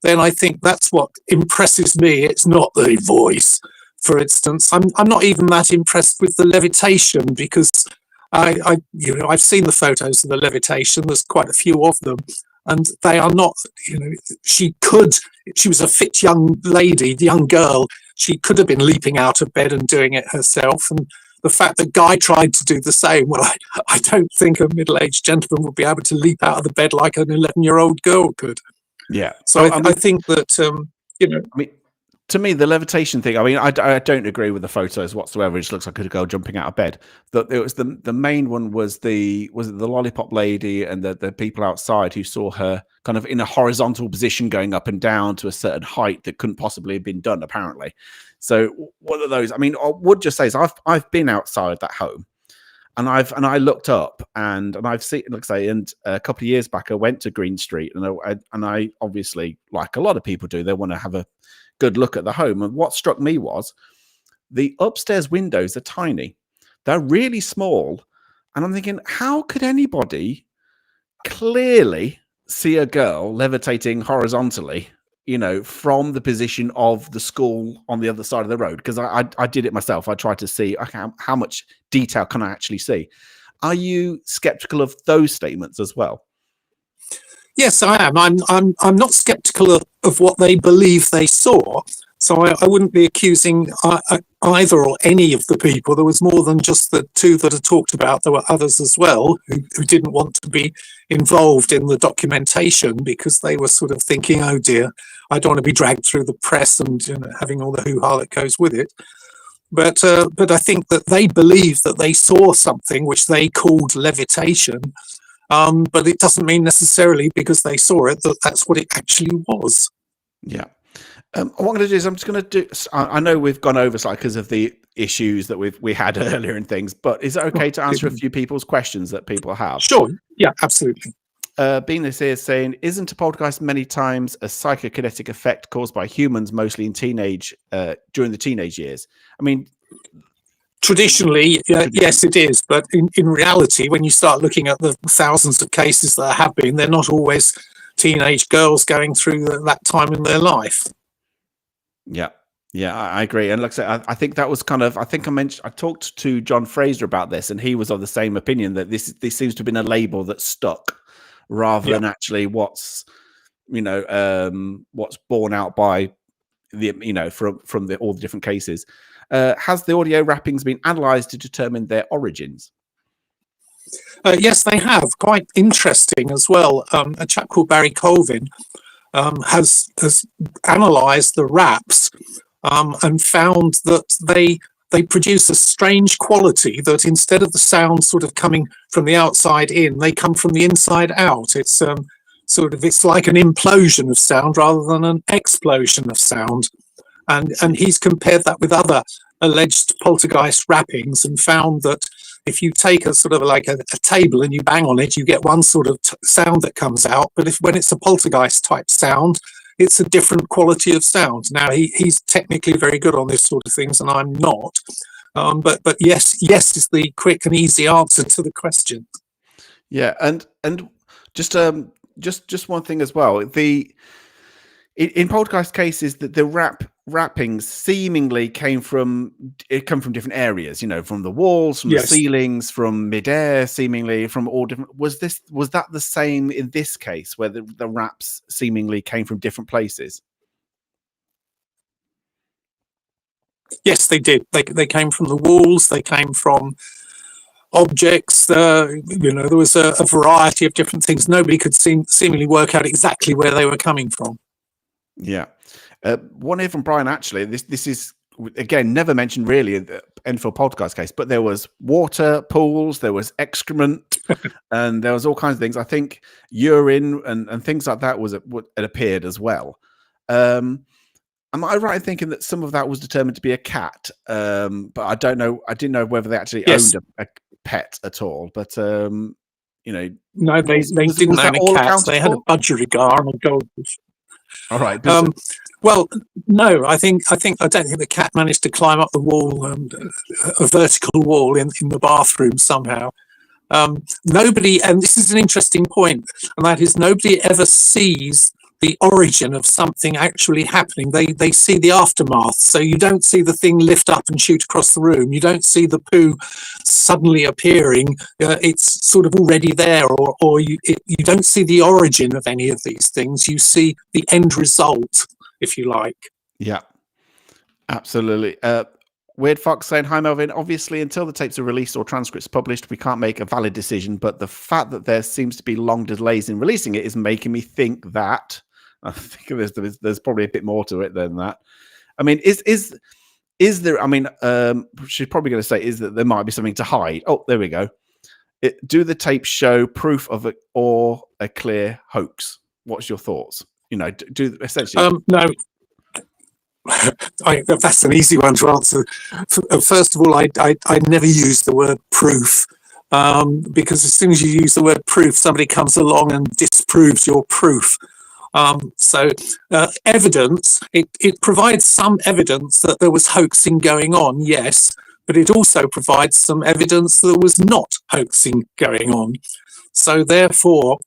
then I think that's what impresses me. It's not the voice, for instance. I'm not even that impressed with the levitation, because I've seen the photos of the levitation. There's quite a few of them, and they are not, you know, she was a fit young lady, young girl. She could have been leaping out of bed and doing it herself. And the fact that Guy tried to do the same, well, I don't think a middle-aged gentleman would be able to leap out of the bed like an 11-year-old girl could. Yeah. So I think that, you know, I mean, to me, the levitation thing, I mean, I don't agree with the photos whatsoever. It just looks like a girl jumping out of bed. It was the main one was the lollipop lady and the people outside who saw her kind of in a horizontal position going up and down to a certain height that couldn't possibly have been done, apparently. So one of those, I mean, I would just say is I've been outside that home. And I looked up and I've seen, like I say, and a couple of years back I went to Green Street and I obviously, like a lot of people do, they want to have a good look at the home. And what struck me was the upstairs windows are tiny. They're really small. And I'm thinking, how could anybody clearly see a girl levitating horizontally, from the position of the school on the other side of the road? Because I did it myself. I tried to see, okay, how much detail can I actually see? Are you skeptical of those statements as well? Yes, I am. I'm not skeptical of what they believe they saw. So I wouldn't be accusing either or any of the people. There was more than just the two that are talked about. There were others as well who didn't want to be involved in the documentation because they were sort of thinking, oh dear, I don't want to be dragged through the press and having all the hoo-ha that goes with it. But I think that they believe that they saw something which they called levitation. But it doesn't mean necessarily because they saw it that that's what it actually was. Yeah. What I'm going to do is I'm just going to do. I know we've gone over slightly because of the issues that we had earlier and things, but is it okay to answer a few people's questions that people have? Sure. Yeah, absolutely. Venus here is saying, isn't a poltergeist many times a psychokinetic effect caused by humans, mostly in during the teenage years? I mean, traditionally, yes, it is. But in reality, when you start looking at the thousands of cases that have been, they're not always teenage girls going through that time in their life. Yeah, I agree. And like I said, I think that was kind of, I talked to John Fraser about this, and he was of the same opinion that this seems to have been a label that stuck rather than actually what's borne out by the, from all the different cases. Has the audio wrappings been analysed to determine their origins? Yes, they have. Quite interesting as well. A chap called Barry Colvin has analysed the wraps and found that they produce a strange quality, that instead of the sound sort of coming from the outside in, they come from the inside out. It's it's like an implosion of sound rather than an explosion of sound. And he's compared that with other alleged poltergeist wrappings and found that if you take a sort of like a table and you bang on it, you get one sort of sound that comes out. But when it's a poltergeist type sound, it's a different quality of sound. Now, he's technically very good on this sort of things, and I'm not. But yes is the quick and easy answer to the question. Yeah, and just one thing as well. In poltergeist cases, the wrappings seemingly come from different areas. From the walls, from the ceilings, from midair, seemingly from all different. Was that the same in this case, where the wraps seemingly came from different places? Yes, they did. They came from the walls. They came from objects. There was a variety of different things. Nobody could seemingly work out exactly where they were coming from. Yeah. One here from Brian, actually. This is, again, never mentioned really in the Enfield Poltergeist case, but there was water pools, there was excrement, and there was all kinds of things. I think urine and things like that it appeared as well. Am I right in thinking that some of that was determined to be a cat? But I don't know. I didn't know whether they actually owned a pet at all. But no, they didn't own a cat. They had a budgerigar and a goldfish. All right. Well, no, I don't think the cat managed to climb up the wall, a vertical wall in the bathroom somehow. Nobody, and this is an interesting point, and that is nobody ever sees the origin of something actually happening. They see the aftermath. So you don't see the thing lift up and shoot across the room. You don't see the poo suddenly appearing. It's sort of already there, or you don't see the origin of any of these things. You see the end result, if you like. Yeah, absolutely. Weird Fox saying, hi, Melvyn. Obviously, until the tapes are released or transcripts published, we can't make a valid decision. But the fact that there seems to be long delays in releasing it is making me think that. I think there's probably a bit more to it than that. I mean, is there? I mean, she's probably going to say is that there might be something to hide. Oh, there we go. Do the tapes show proof of it or a clear hoax? What's your thoughts? You know, do essentially. No. That's an easy one to answer. First of all, I never use the word proof, because as soon as you use the word proof, somebody comes along and disproves your proof. So evidence, it provides some evidence that there was hoaxing going on, yes, but it also provides some evidence that there was not hoaxing going on. So therefore,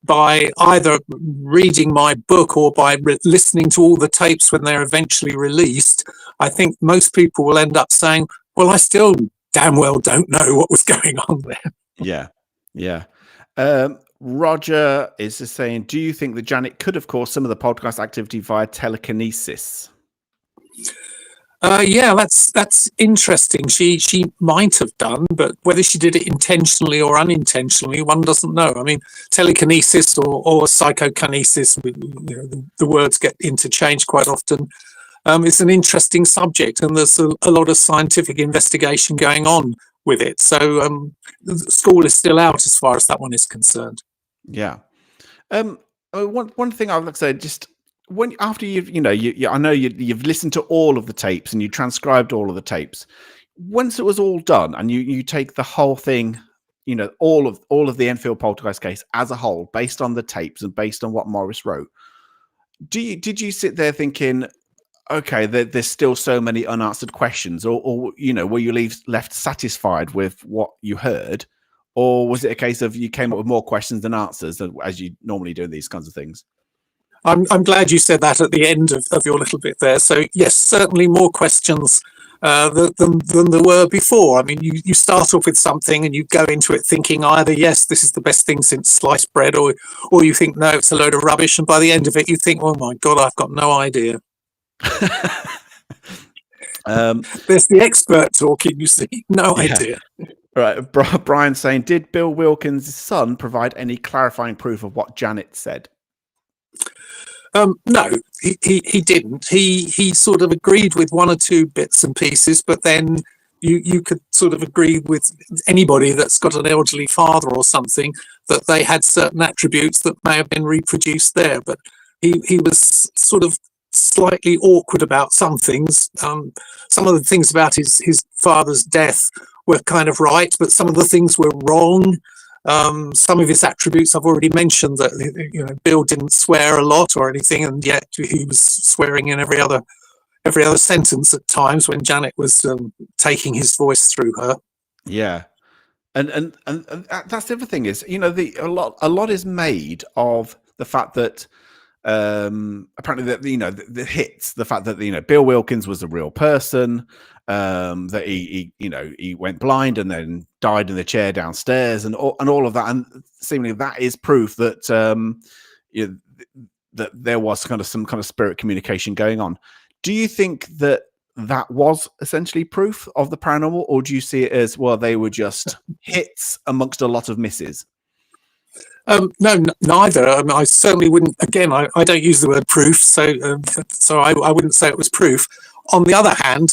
by either reading my book or by listening to all the tapes when they're eventually released, I think most people will end up saying, well, I still damn well don't know what was going on there. Yeah. Roger is just saying, do you think that Janet could have caused some of the podcast activity via telekinesis? Yeah, that's interesting. She might have done, but whether she did it intentionally or unintentionally, one doesn't know. I mean, telekinesis or psychokinesis, the words get interchanged quite often. It's an interesting subject, and there's a lot of scientific investigation going on with it. So the school is still out as far as that one is concerned. Yeah. One thing I would like to say, just when after you've I know you've listened to all of the tapes and you transcribed all of the tapes. Once it was all done and you take the whole thing, all of the Enfield Poltergeist case as a whole, based on the tapes and based on what Maurice wrote, did you sit there thinking, okay, there's still so many unanswered questions, or were you left satisfied with what you heard, or was it a case of you came up with more questions than answers, as you normally do in these kinds of things? I'm glad you said that at the end of your little bit there. So yes, certainly more questions than there were before. I mean, you start off with something and you go into it thinking either, yes, this is the best thing since sliced bread, or you think, no, it's a load of rubbish. And by the end of it, you think, oh my God, I've got no idea. There's the expert talking, you see. No idea. Right. Brian saying, did Bill Wilkins' son provide any clarifying proof of what Janet said? No, he didn't. He sort of agreed with one or two bits and pieces, but then you could sort of agree with anybody that's got an elderly father or something that they had certain attributes that may have been reproduced there. But he was sort of slightly awkward about some things. Some of the things about his father's death were kind of right, but some of the things were wrong. Some of his attributes I've already mentioned, that Bill didn't swear a lot or anything, and yet he was swearing in every other sentence at times when Janet was taking his voice through her. Yeah, and that's the other thing is, a lot is made of the fact that apparently that the hits, the fact that Bill Wilkins was a real person, that he went blind and then died in the chair downstairs, and all of that, and seemingly that is proof that that there was some kind of spirit communication going on. Do you think that was essentially proof of the paranormal, or do you see it as, well, they were just hits amongst a lot of misses? No, neither. I mean, I certainly wouldn't. Again, I don't use the word proof, so I wouldn't say it was proof. On the other hand,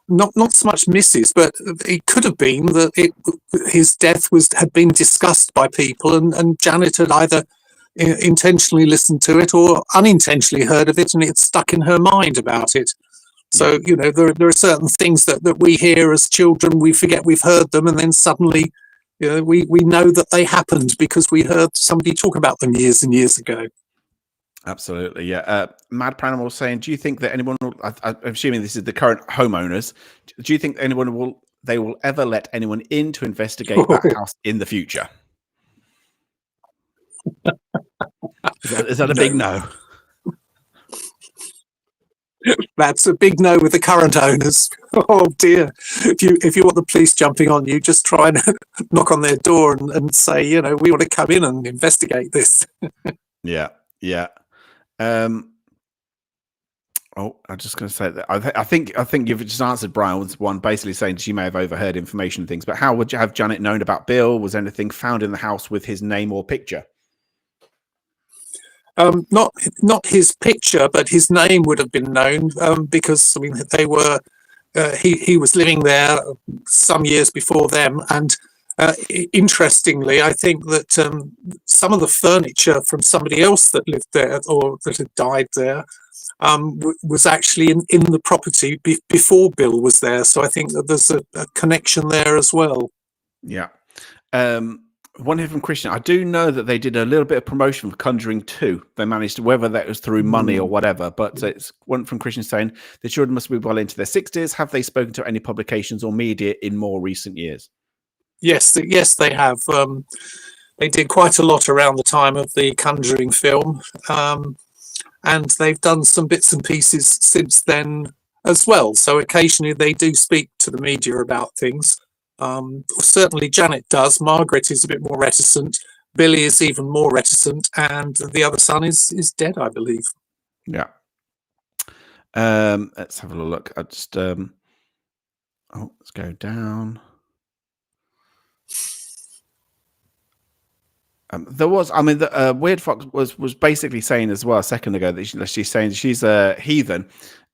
not so much misses, but it could have been that his death had been discussed by people, and Janet had either intentionally listened to it or unintentionally heard of it, and it stuck in her mind about it. So there are certain things that we hear as children, we forget we've heard them, and then suddenly we know that they happened because we heard somebody talk about them years and years ago. Absolutely, yeah. Mad Paranormal saying, do you think that anyone will, I'm assuming this is the current homeowners, do you think anyone will ever let anyone in to investigate that house in the future? Is that a big no? That's a big no with the current owners. Oh dear! If you want the police jumping on you, just try and knock on their door and say, we want to come in and investigate this. Yeah. I'm just going to say that I think you've just answered Brian's one, basically saying she may have overheard information and things. But how would you have Janet known about Bill? Was anything found in the house with his name or picture? Not his picture, but his name would have been known, because I mean they were. He was living there some years before them, and interestingly, I think that some of the furniture from somebody else that lived there or that had died there was actually in the property before Bill was there. So I think that there's a connection there as well. Yeah. One here from Christian. I do know that they did a little bit of promotion for Conjuring 2. They managed to, whether that was through money or whatever, but it's one from Christian saying the children must be well into their 60s. Have they spoken to any publications or media in more recent years? Yes, they have. They did quite a lot around the time of the Conjuring film, and they've done some bits and pieces since then as well. So occasionally they do speak to the media about things. Certainly Janet does. Margaret is a bit more reticent. Billy is even more reticent, and the other son is dead, I believe. Yeah. Let's have a little look. I just let's go down. There was, I mean, the Weird Fox was basically saying as well a second ago that she's saying she's a heathen.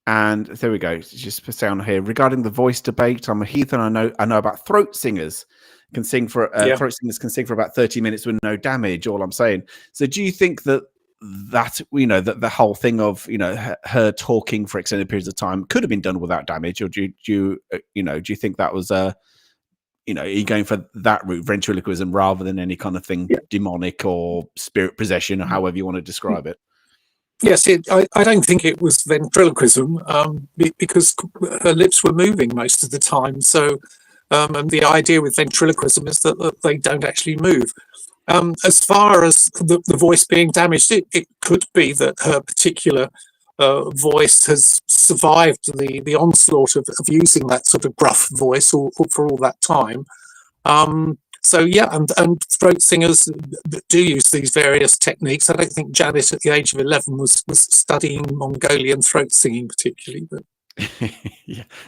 And there we go. Just put down here regarding the voice debate. I'm a heathen. I know about throat singers can sing for throat singers can sing for about 30 minutes with no damage. All I'm saying. So do you think that that the whole thing of her talking for extended periods of time could have been done without damage, or do you think that was are you going for that route, ventriloquism, rather than any kind of thing demonic or spirit possession, or however you want to describe it? Yes, I don't think it was ventriloquism, because her lips were moving most of the time. So, and the idea with ventriloquism is that they don't actually move. As far as the voice being damaged, it could be that her particular voice has survived the onslaught of using that sort of gruff voice for all that time. So yeah, and throat singers do use these various techniques. I don't think Janet at the age of 11 was studying Mongolian throat singing particularly, but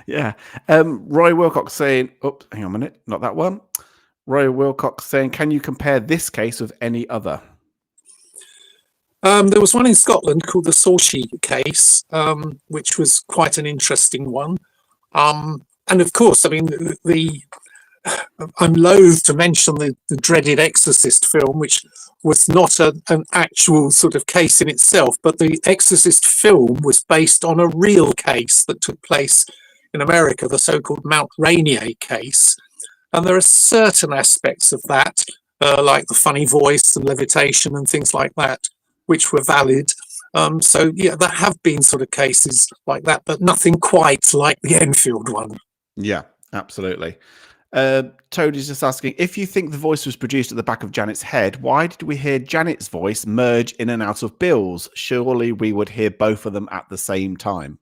yeah. Roy Wilcox saying, hang on a minute, not that one. Roy Wilcox saying, can you compare this case with any other? There was one in Scotland called the Sauchy case, which was quite an interesting one. And of course, I mean, I'm loath to mention the dreaded Exorcist film, which was not an actual sort of case in itself, but the Exorcist film was based on a real case that took place in America, the so-called Mount Rainier case. And there are certain aspects of that, like the funny voice and levitation and things like that, which were valid. So yeah, there have been sort of cases like that, but nothing quite like the Enfield one. Yeah, absolutely. Toadie's just asking, if you think the voice was produced at the back of Janet's head, why did we hear Janet's voice merge in and out of Bill's? Surely we would hear both of them at the same time.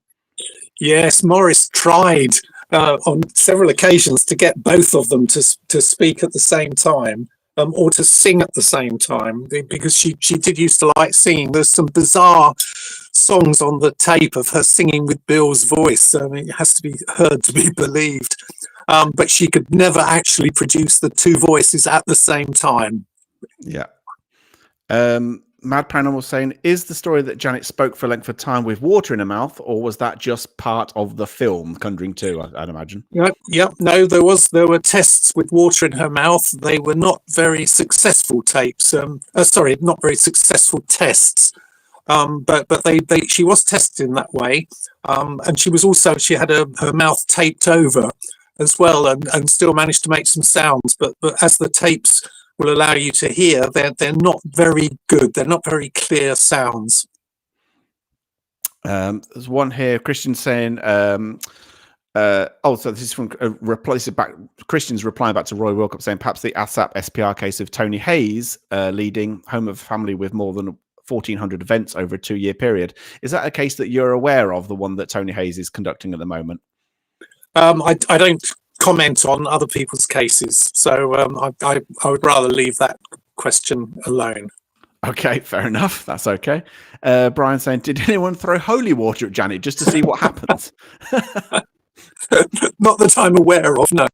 Yes, Maurice tried on several occasions to get both of them to speak at the same time, or to sing at the same time, because she did used to like singing. There's some bizarre songs on the tape of her singing with Bill's voice. I mean, it has to be heard to be believed. But she could never actually produce the two voices at the same time. Yeah. Mad Paranormal saying, is the story that Janet spoke for a length of time with water in her mouth, or was that just part of the film Conjuring 2, I'd imagine? Yep. No, there were tests with water in her mouth. They were not very successful tapes. Not very successful tests. But she was tested in that way. And she had her mouth taped over as well, and still managed to make some sounds. But as the tapes will allow you to hear, they're not very good. They're not very clear sounds. There's one here, Christian saying, so this is from Christian's replying back to Roy Wilcox saying, perhaps the ASAP SPR case of Tony Hayes leading home of a family with more than 1,400 events over a 2-year period. Is that a case that you're aware of, the one that Tony Hayes is conducting at the moment? I don't comment on other people's cases, so I would rather leave that question alone. Okay, fair enough. That's okay. Brian saying, did anyone throw holy water at Janet just to see what happens? Not that I'm aware of, no.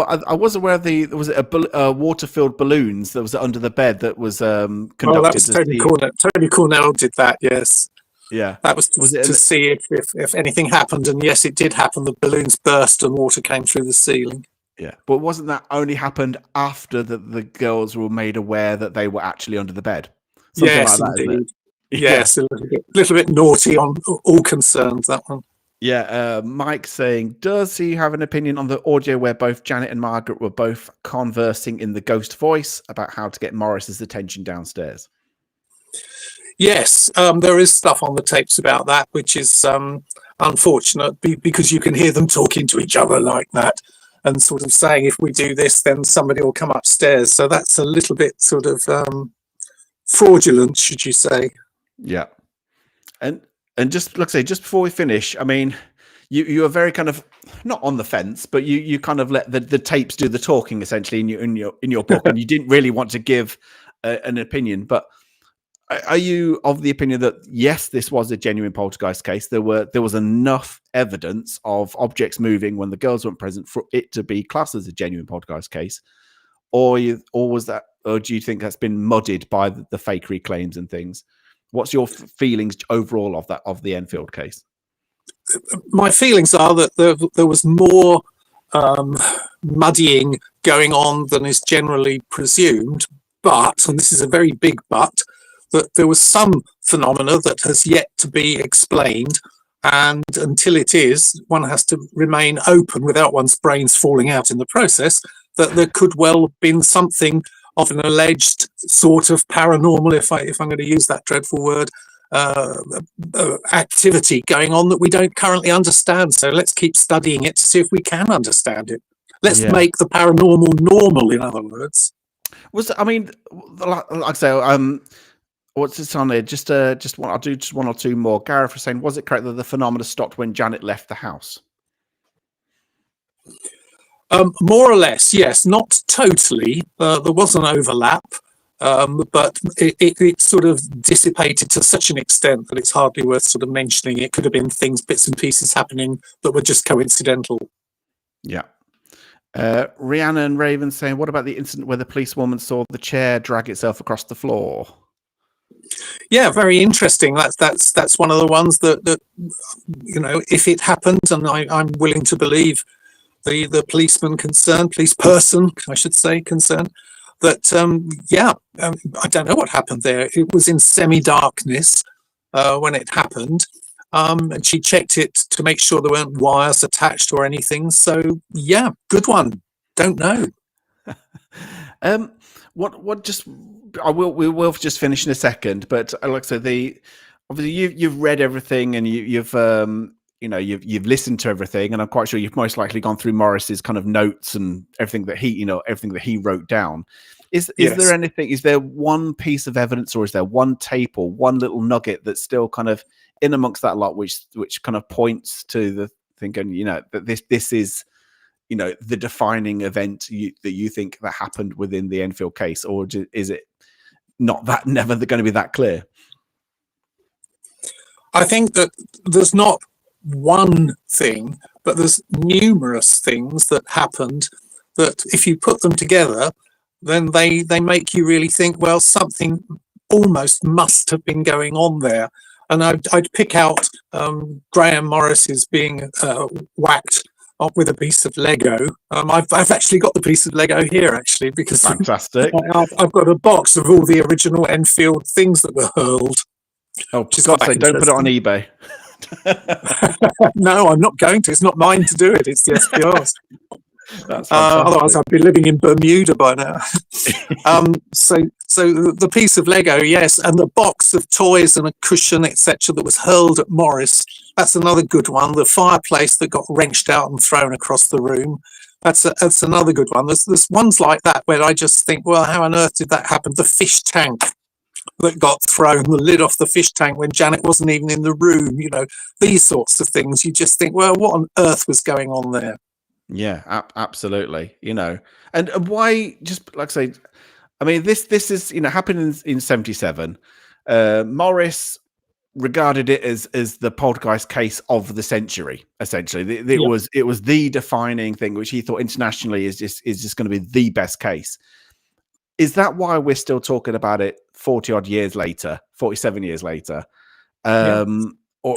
I was aware of there was a water-filled balloons that was under the bed that was conducted. Oh, that was Tony Cornell. Tony Cornell did that. Yes. Yeah, that was to see if anything happened, and yes, it did happen. The balloons burst and water came through the ceiling. Yeah, but wasn't that only happened after the girls were made aware that they were actually under the bed? Something Yes, like that, indeed. isn't it? Yes, a little bit naughty on all concerns, that one. Yeah, Mike saying, does he have an opinion on the audio where both Janet and Margaret were both conversing in the ghost voice about how to get Maurice's attention downstairs? Yes, there is stuff on the tapes about that, which is unfortunate because you can hear them talking to each other like that and sort of saying, if we do this, then somebody will come upstairs. So that's a little bit sort of fraudulent, should you say. Yeah. And just like I say, just before we finish, I mean, you are very kind of not on the fence, but you kind of let the tapes do the talking essentially in your book, and you didn't really want to give an opinion. But are you of the opinion that yes, this was a genuine poltergeist case? There was enough evidence of objects moving when the girls weren't present for it to be classed as a genuine poltergeist case, or do you think that's been muddied by the fakery claims and things? What's your feelings overall of the Enfield case? My feelings are that there was more muddying going on than is generally presumed, but, and this is a very big but, that there was some phenomena that has yet to be explained, and until it is, one has to remain open without one's brains falling out in the process, that there could well have been something of an alleged sort of paranormal, if I'm going to use that dreadful word, activity going on that we don't currently understand. So let's keep studying it to see if we can understand it. Let's make the paranormal normal, in other words. Like I say, what's this on there? I'll do just one or two more. Gareth was saying, was it correct that the phenomena stopped when Janet left the house? More or less, yes. Not totally. There was an overlap, but it sort of dissipated to such an extent that it's hardly worth sort of mentioning. It could have been bits and pieces happening that were just coincidental. Yeah. Rhiannon Raven saying, what about the incident where the policewoman saw the chair drag itself across the floor? Yeah, very interesting. That's one of the ones that you know, if it happened, and I'm willing to believe the policeman concerned, police person, I should say, concerned, that I don't know what happened there. It was in semi-darkness when it happened, and she checked it to make sure there weren't wires attached or anything. So yeah, good one. Don't know. We will just finish in a second, but like I said, obviously you've read everything and you've listened to everything, and I'm quite sure you've most likely gone through Maurice's kind of notes and everything that he wrote down. Is there anything? Is there one piece of evidence, or is there one tape or one little nugget that's still kind of in amongst that lot, which kind of points to the thinking, that this is, the defining event that you think that happened within the Enfield case, or is it never going to be that clear? I think that there's not one thing, but there's numerous things that happened that if you put them together, then they make you really think, well, something almost must have been going on there. And I'd pick out Graham Morris's being whacked up with a piece of Lego. I've actually got the piece of Lego here, actually, because fantastic. I've got a box of all the original Enfield things that were hurled. Oh, don't put it on eBay. No, I'm not going to. It's not mine to do it. It's the SPR's. That's otherwise, I'd be living in Bermuda by now. So the piece of Lego, yes, and the box of toys and a cushion, etc., that was hurled at Maurice. That's another good one. The fireplace that got wrenched out and thrown across the room. That's another good one. There's ones like that where I just think, well, how on earth did that happen? The fish tank that got thrown, the lid off the fish tank when Janet wasn't even in the room. These sorts of things. You just think, well, what on earth was going on there? Yeah, absolutely. And why? Just like I say, I mean, this is happened in 77. Maurice regarded it as the poltergeist case of the century. Essentially, it was the defining thing, which he thought internationally is just going to be the best case. Is that why we're still talking about it 40 odd years later, 47 years later? Or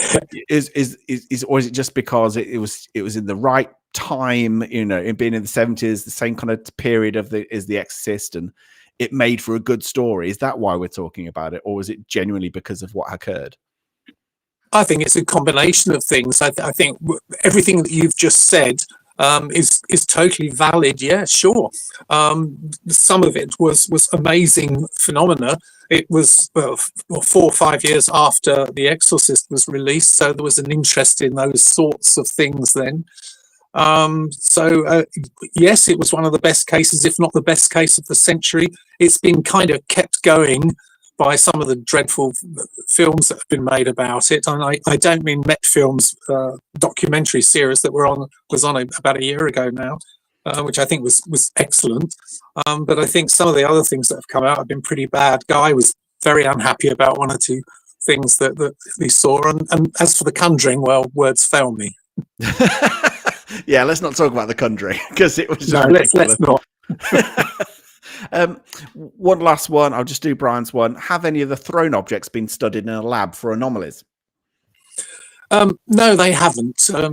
is it just because it was in the right time, in being in the 70s, the same kind of period as The Exorcist, and it made for a good story? Is that why we're talking about it, or was it genuinely because of what occurred? I think it's a combination of things. I think everything that you've just said is totally valid. Yeah, sure. Some of it was amazing phenomena. It was 4 or 5 years after The Exorcist was released, so there was an interest in those sorts of things then. Yes, it was one of the best cases, if not the best case of the century. It's been kind of kept going by some of the dreadful films that have been made about it. And I don't mean Met Films documentary series that was on about a year ago now, which I think was excellent. But I think some of the other things that have come out have been pretty bad. Guy was very unhappy about one or two things that he saw. And as for The Conjuring, well, words fail me. Yeah, let's not talk about The Conjuring, because it was no, let's not. One last one. I'll just do Brian's one. Have any of the thrown objects been studied in a lab for anomalies? No, they haven't. I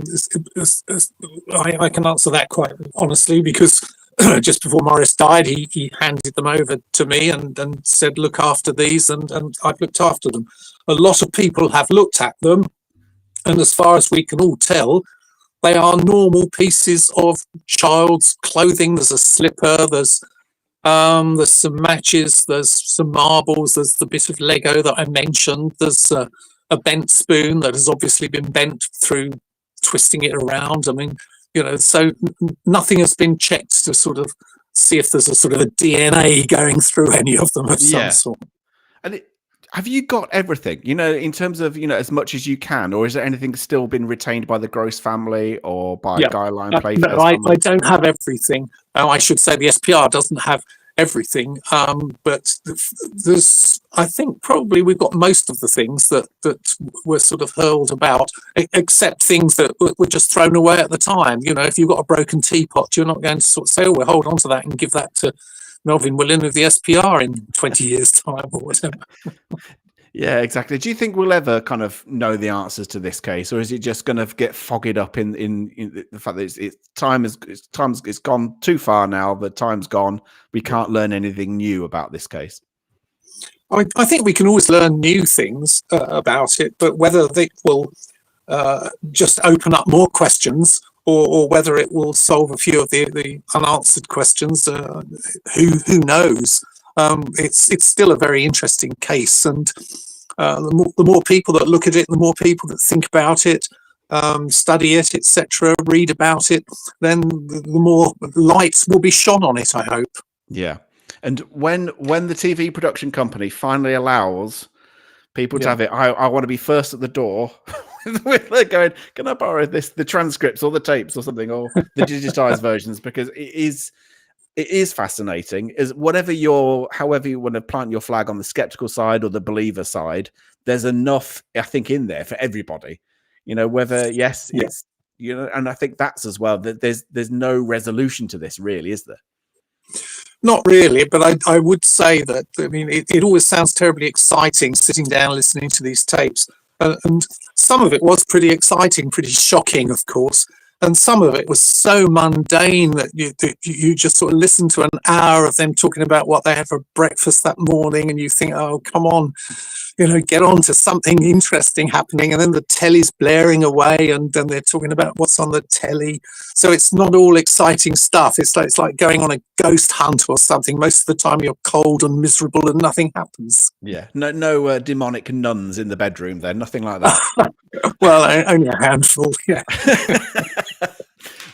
can answer that quite honestly, because just before Maurice died, he handed them over to me and said, look after these, and I've looked after them. A lot of people have looked at them, and as far as we can all tell, they are normal pieces of child's clothing. There's a slipper, there's some matches, there's some marbles, there's the bit of Lego that I mentioned, there's a bent spoon that has obviously been bent through twisting it around. I mean, so nothing has been checked to sort of see if there's a sort of a DNA going through any of them of some sort. And have you got everything, in terms of, as much as you can, or is there anything still been retained by the Grosse family or by Guy Lyon-Playfair? No, I don't have everything. I should say the SPR doesn't have everything, but I think probably we've got most of the things that were sort of hurled about, except things that were just thrown away at the time. If you've got a broken teapot, you're not going to sort of say, we'll hold on to that and give that to Melvyn Willin of the SPR in 20 years' time or whatever. Yeah, exactly. Do you think we'll ever kind of know the answers to this case, or is it just going to get fogged up in the fact that it's gone too far now? The time's gone. We can't learn anything new about this case. I think we can always learn new things about it, but whether they will just open up more questions, or whether it will solve a few of the unanswered questions, who knows? It's still a very interesting case, and the more people that look at it, the more people that think about it, study it, etc., read about it, then the more lights will be shone on it, I hope. Yeah. And when the TV production company finally allows people to have it, I want to be first at the door. They're going, can I borrow the transcripts or the tapes or something, or the digitized versions, because it is fascinating. However you want to plant your flag on the skeptical side or the believer side, there's enough, I think, in there for everybody. Whether it's and I think that's as well, that there's no resolution to this, really, is there? Not really, but I would say that, I mean, it always sounds terribly exciting sitting down listening to these tapes. And some of it was pretty exciting, pretty shocking, of course. And some of it was so mundane that you just sort of listen to an hour of them talking about what they had for breakfast that morning, and you think, oh, come on, get on to something interesting happening. And then the telly's blaring away, and then they're talking about what's on the telly. So it's not all exciting stuff. It's like going on a ghost hunt or something. Most of the time you're cold and miserable and nothing happens. Yeah, no demonic nuns in the bedroom then, nothing like that. Well, only a handful, yeah.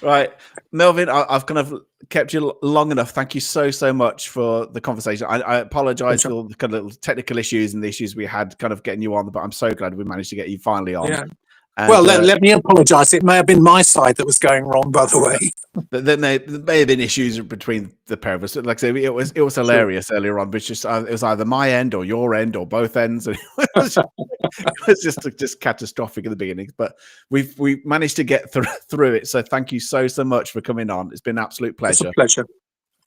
Right, Melvyn, I've kind of kept you long enough. Thank you so much for the conversation. I apologize for all the kind of little technical issues and the issues we had kind of getting you on, but I'm so glad we managed to get you finally on. Yeah. And, well, let me apologise. It may have been my side that was going wrong, by the way. there may have been issues between the pair of us. Like I say, it was hilarious earlier on, but just it was either my end or your end or both ends. And it was just catastrophic at the beginning. But we managed to get through it. So thank you so much for coming on. It's been an absolute pleasure. It's a pleasure.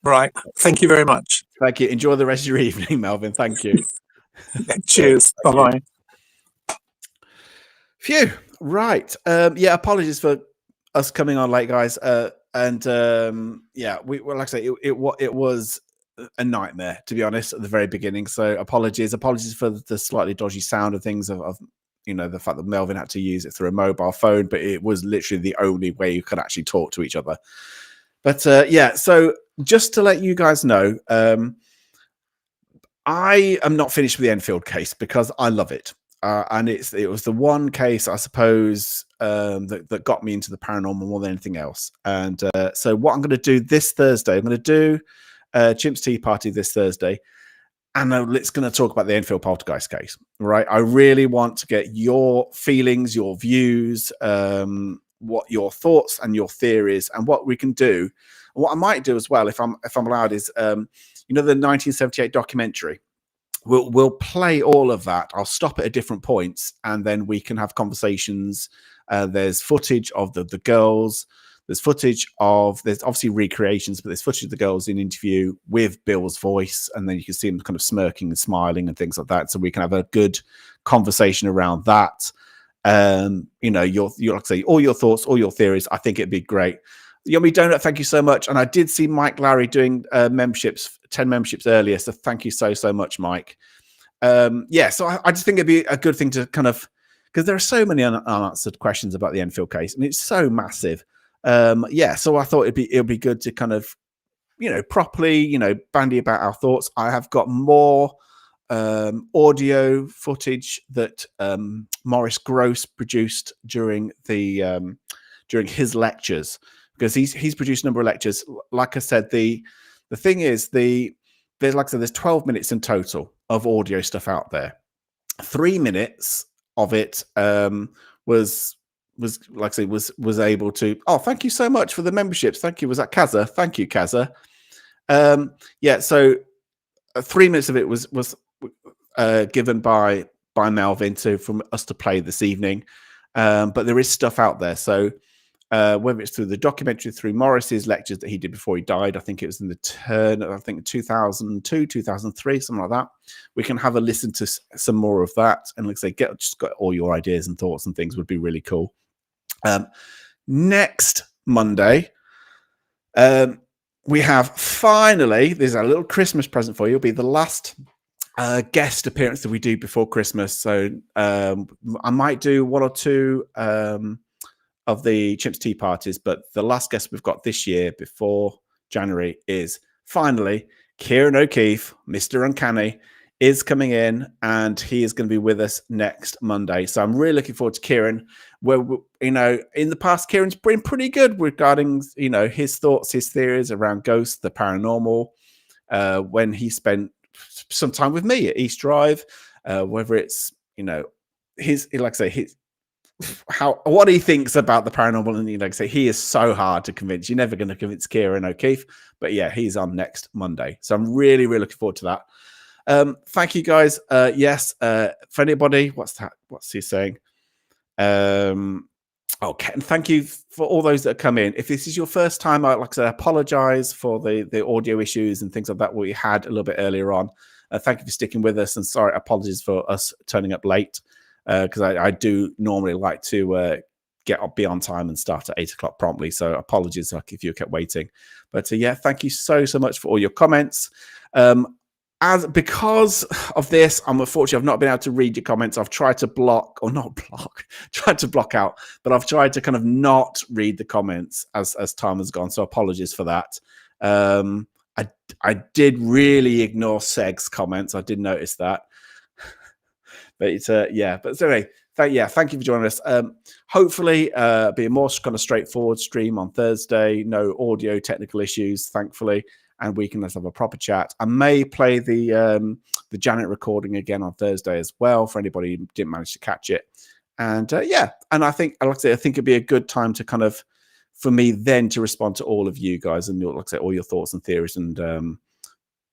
Right. Thank you very much. Thank you. Enjoy the rest of your evening, Melvyn. Thank you. Cheers. Bye-bye. Phew. Right. Yeah, apologies for us coming on late, guys. Yeah, like I say, it was a nightmare, to be honest, at the very beginning. So apologies for the slightly dodgy sound of things, of the fact that Melvyn had to use it through a mobile phone, but it was literally the only way you could actually talk to each other. But yeah, so just to let you guys know, I am not finished with the Enfield case because I love it. And it was the one case, I suppose, that got me into the paranormal more than anything else. And so what I'm going to do this Thursday, I'm going to do Chimp's Tea Party this Thursday. And it's going to talk about the Enfield Poltergeist case, right? I really want to get your feelings, your views, what your thoughts and your theories, and what we can do. And what I might do as well, if I'm allowed, is the 1978 documentary. We'll play all of that. I'll stop at different points, and then we can have conversations. There's footage of the girls. There's obviously recreations, but there's footage of the girls in interview with Bill's voice, and then you can see them kind of smirking and smiling and things like that. So we can have a good conversation around that. Your like I say, all your thoughts, all your theories. I think it'd be great. Yummy Donut, thank you so much. And I did see Mike Larry doing 10 memberships earlier. So thank you so much, Mike. Yeah, so I just think it'd be a good thing to kind of, because there are so many unanswered questions about the Enfield case, and it's so massive. Yeah, so I thought it'd be good to kind of, properly, bandy about our thoughts. I have got more audio footage that Maurice Grosse produced during his lectures, because he's produced a number of lectures. Like I said, the thing is, there's 12 minutes in total of audio stuff out there. 3 minutes of it was like I say was able to. Oh, thank you so much for the memberships. Thank you. Was that Kaza? Thank you, Kaza. Yeah. So 3 minutes of it was given by Melvyn from us to play this evening. But there is stuff out there. So whether it's through the documentary, through Maurice's lectures that he did before he died, I think it was in the turn of 2002, 2003, something like that. We can have a listen to some more of that, and like I say, just got all your ideas and thoughts and things would be really cool. Next Monday, we have finally, there's a little Christmas present for you. It'll be the last guest appearance that we do before Christmas. So I might do one or two of the Chimp's Tea Parties, but the last guest we've got this year before January is finally Kieran O'Keefe, Mr. Uncanny, is coming in, and he is going to be with us next Monday. So I'm really looking forward to Kieran. Where in the past, Kieran's been pretty good regarding his thoughts, his theories around ghosts, the paranormal. When he spent some time with me at East Drive, whether it's what he thinks about the paranormal, and like I say, he is so hard to convince. You're never going to convince Kieran O'Keefe, but yeah, he's on next Monday. So I'm really looking forward to that. Thank you guys. Yes, for anybody, what's he saying? Okay, and thank you for all those that have come in. If this is your first time, like I said, I apologize for the audio issues and things like that we had a little bit earlier on. Thank you for sticking with us, and sorry, apologies for us turning up late, because I do normally like to be on time and start at 8 o'clock promptly. So apologies if you kept waiting. But yeah, thank you so much for all your comments. Because of this, I'm unfortunately I've not been able to read your comments. I've tried to block out, but I've tried to kind of not read the comments as time has gone. So apologies for that. I did really ignore Seg's comments. I did notice that. But it's yeah. But anyway, thank you for joining us. Hopefully, be a more kind of straightforward stream on Thursday. No audio technical issues, thankfully, and we can let's have a proper chat. I may play the Janet recording again on Thursday as well for anybody who didn't manage to catch it. And yeah, and I think, like I say, I think it'd be a good time to kind of, for me then to respond to all of you guys and like I say, all your thoughts and theories and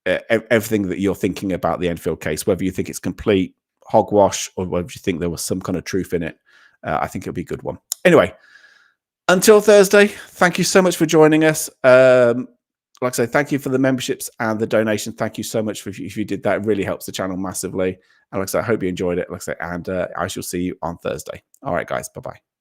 everything that you're thinking about the Enfield case, whether you think it's complete hogwash or whether you think there was some kind of truth in it. I think it'll be a good one. Anyway, until Thursday, thank you so much for joining us. Like I say, thank you for the memberships and the donation. Thank you so much if you did that. It really helps the channel massively. And like I say, I hope you enjoyed it. Like I say, and I shall see you on Thursday. All right, guys. Bye-bye.